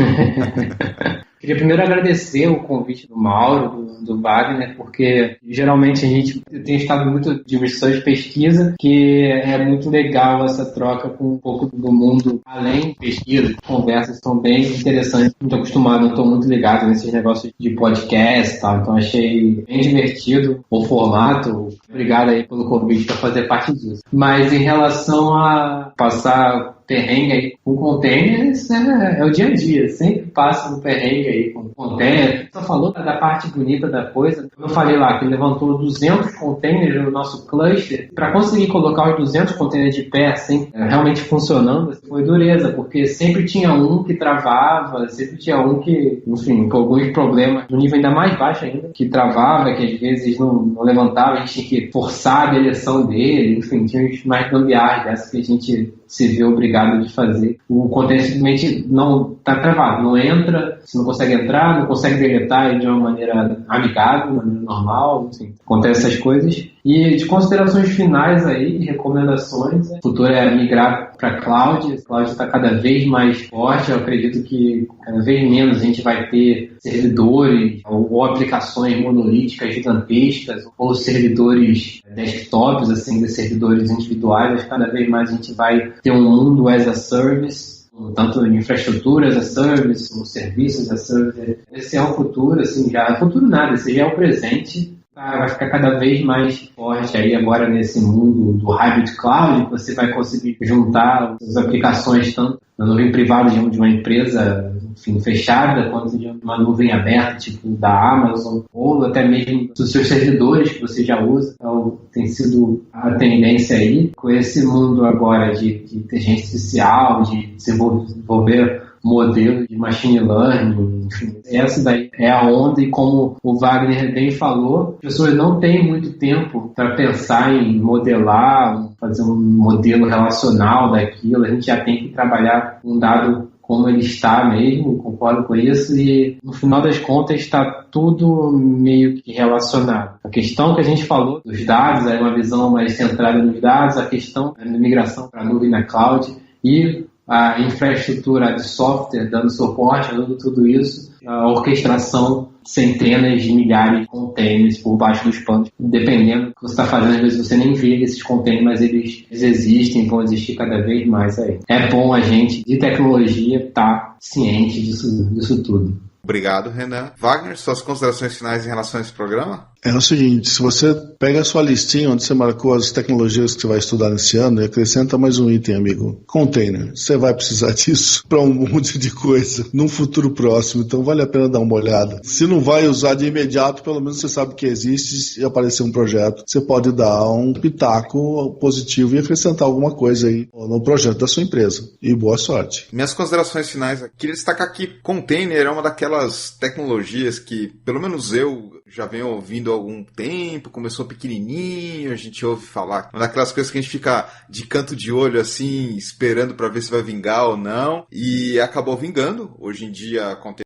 C: Queria primeiro agradecer o convite do Mauro, do Wagner, porque geralmente eu tenho estado muito de research, pesquisa, que é muito legal essa troca com um pouco do mundo além de pesquisa, conversas estão bem interessantes, muito acostumado, não estou muito ligado nesses negócios de podcast e tal, então achei bem divertido o formato, obrigado aí pelo convite para fazer parte disso. Mas em relação a passar perrengue aí com container, isso é o dia a dia, sempre passa um perrengue aí com container. Você falou da parte bonita da coisa, como eu falei lá, que levantou 200 containers no nosso cluster, para conseguir colocar os 200 containers de pé, assim, realmente funcionando, foi dureza, porque sempre tinha um que travava, sempre tinha um que, enfim, com alguns problemas, no nível ainda mais baixo ainda, que travava, que às vezes não levantava, a gente tinha que forçar a deleção dele, enfim, tinha mais gambiarras dessas que a gente se vê obrigado de fazer. O container simplesmente não está travado, não entra, você não consegue entrar, não consegue deletar de uma maneira amigável, de uma maneira normal, enfim, acontece essas coisas. E de considerações finais aí, de recomendações, o futuro é migrar para cloud. A cloud está cada vez mais forte, eu acredito que cada vez menos a gente vai ter servidores ou aplicações monolíticas gigantescas ou servidores desktops, assim, de servidores individuais. Cada vez mais a gente vai ter um mundo as a service, tanto em infraestrutura as a service, como serviços as a service. Esse é o futuro, assim, já é futuro nada, esse já é o presente. Vai ficar cada vez mais forte aí agora nesse mundo do hybrid cloud, que você vai conseguir juntar as aplicações tanto na nuvem privada de uma empresa, enfim, fechada, quanto de uma nuvem aberta, tipo da Amazon, ou até mesmo dos seus servidores que você já usa. Então, tem sido a tendência aí, com esse mundo agora de inteligência artificial, de desenvolver modelo de machine learning, enfim, essa daí é a onda, e como o Wagner bem falou, as pessoas não têm muito tempo para pensar em modelar, fazer um modelo relacional daquilo, a gente já tem que trabalhar um dado como ele está mesmo, concordo com isso, e no final das contas está tudo meio que relacionado. A questão que a gente falou dos dados, é uma visão mais centrada nos dados, a questão da migração para a nuvem na cloud e a infraestrutura de software dando suporte, dando tudo isso, a orquestração de centenas de milhares de containers por baixo dos panos. Dependendo do que você está fazendo, às vezes você nem vê esses containers, mas eles existem, vão existir cada vez mais aí. É bom a gente, de tecnologia, estar ciente disso tudo.
A: Obrigado, Renan. Wagner, suas considerações finais em relação a esse programa?
D: É o seguinte, se você pega a sua listinha onde você marcou as tecnologias que você vai estudar nesse ano e acrescenta mais um item, amigo. Container. Você vai precisar disso para um monte de coisa num futuro próximo, então vale a pena dar uma olhada. Se não vai usar de imediato, pelo menos você sabe que existe e aparecer um projeto. Você pode dar um pitaco positivo e acrescentar alguma coisa aí no projeto da sua empresa. E boa sorte.
A: Minhas considerações finais, queria destacar que container é uma daquelas tecnologias que, pelo menos eu já venho ouvindo há algum tempo, começou pequenininho, a gente ouve falar, uma daquelas coisas que a gente fica de canto de olho assim, esperando para ver se vai vingar ou não, e acabou vingando. Hoje em dia, container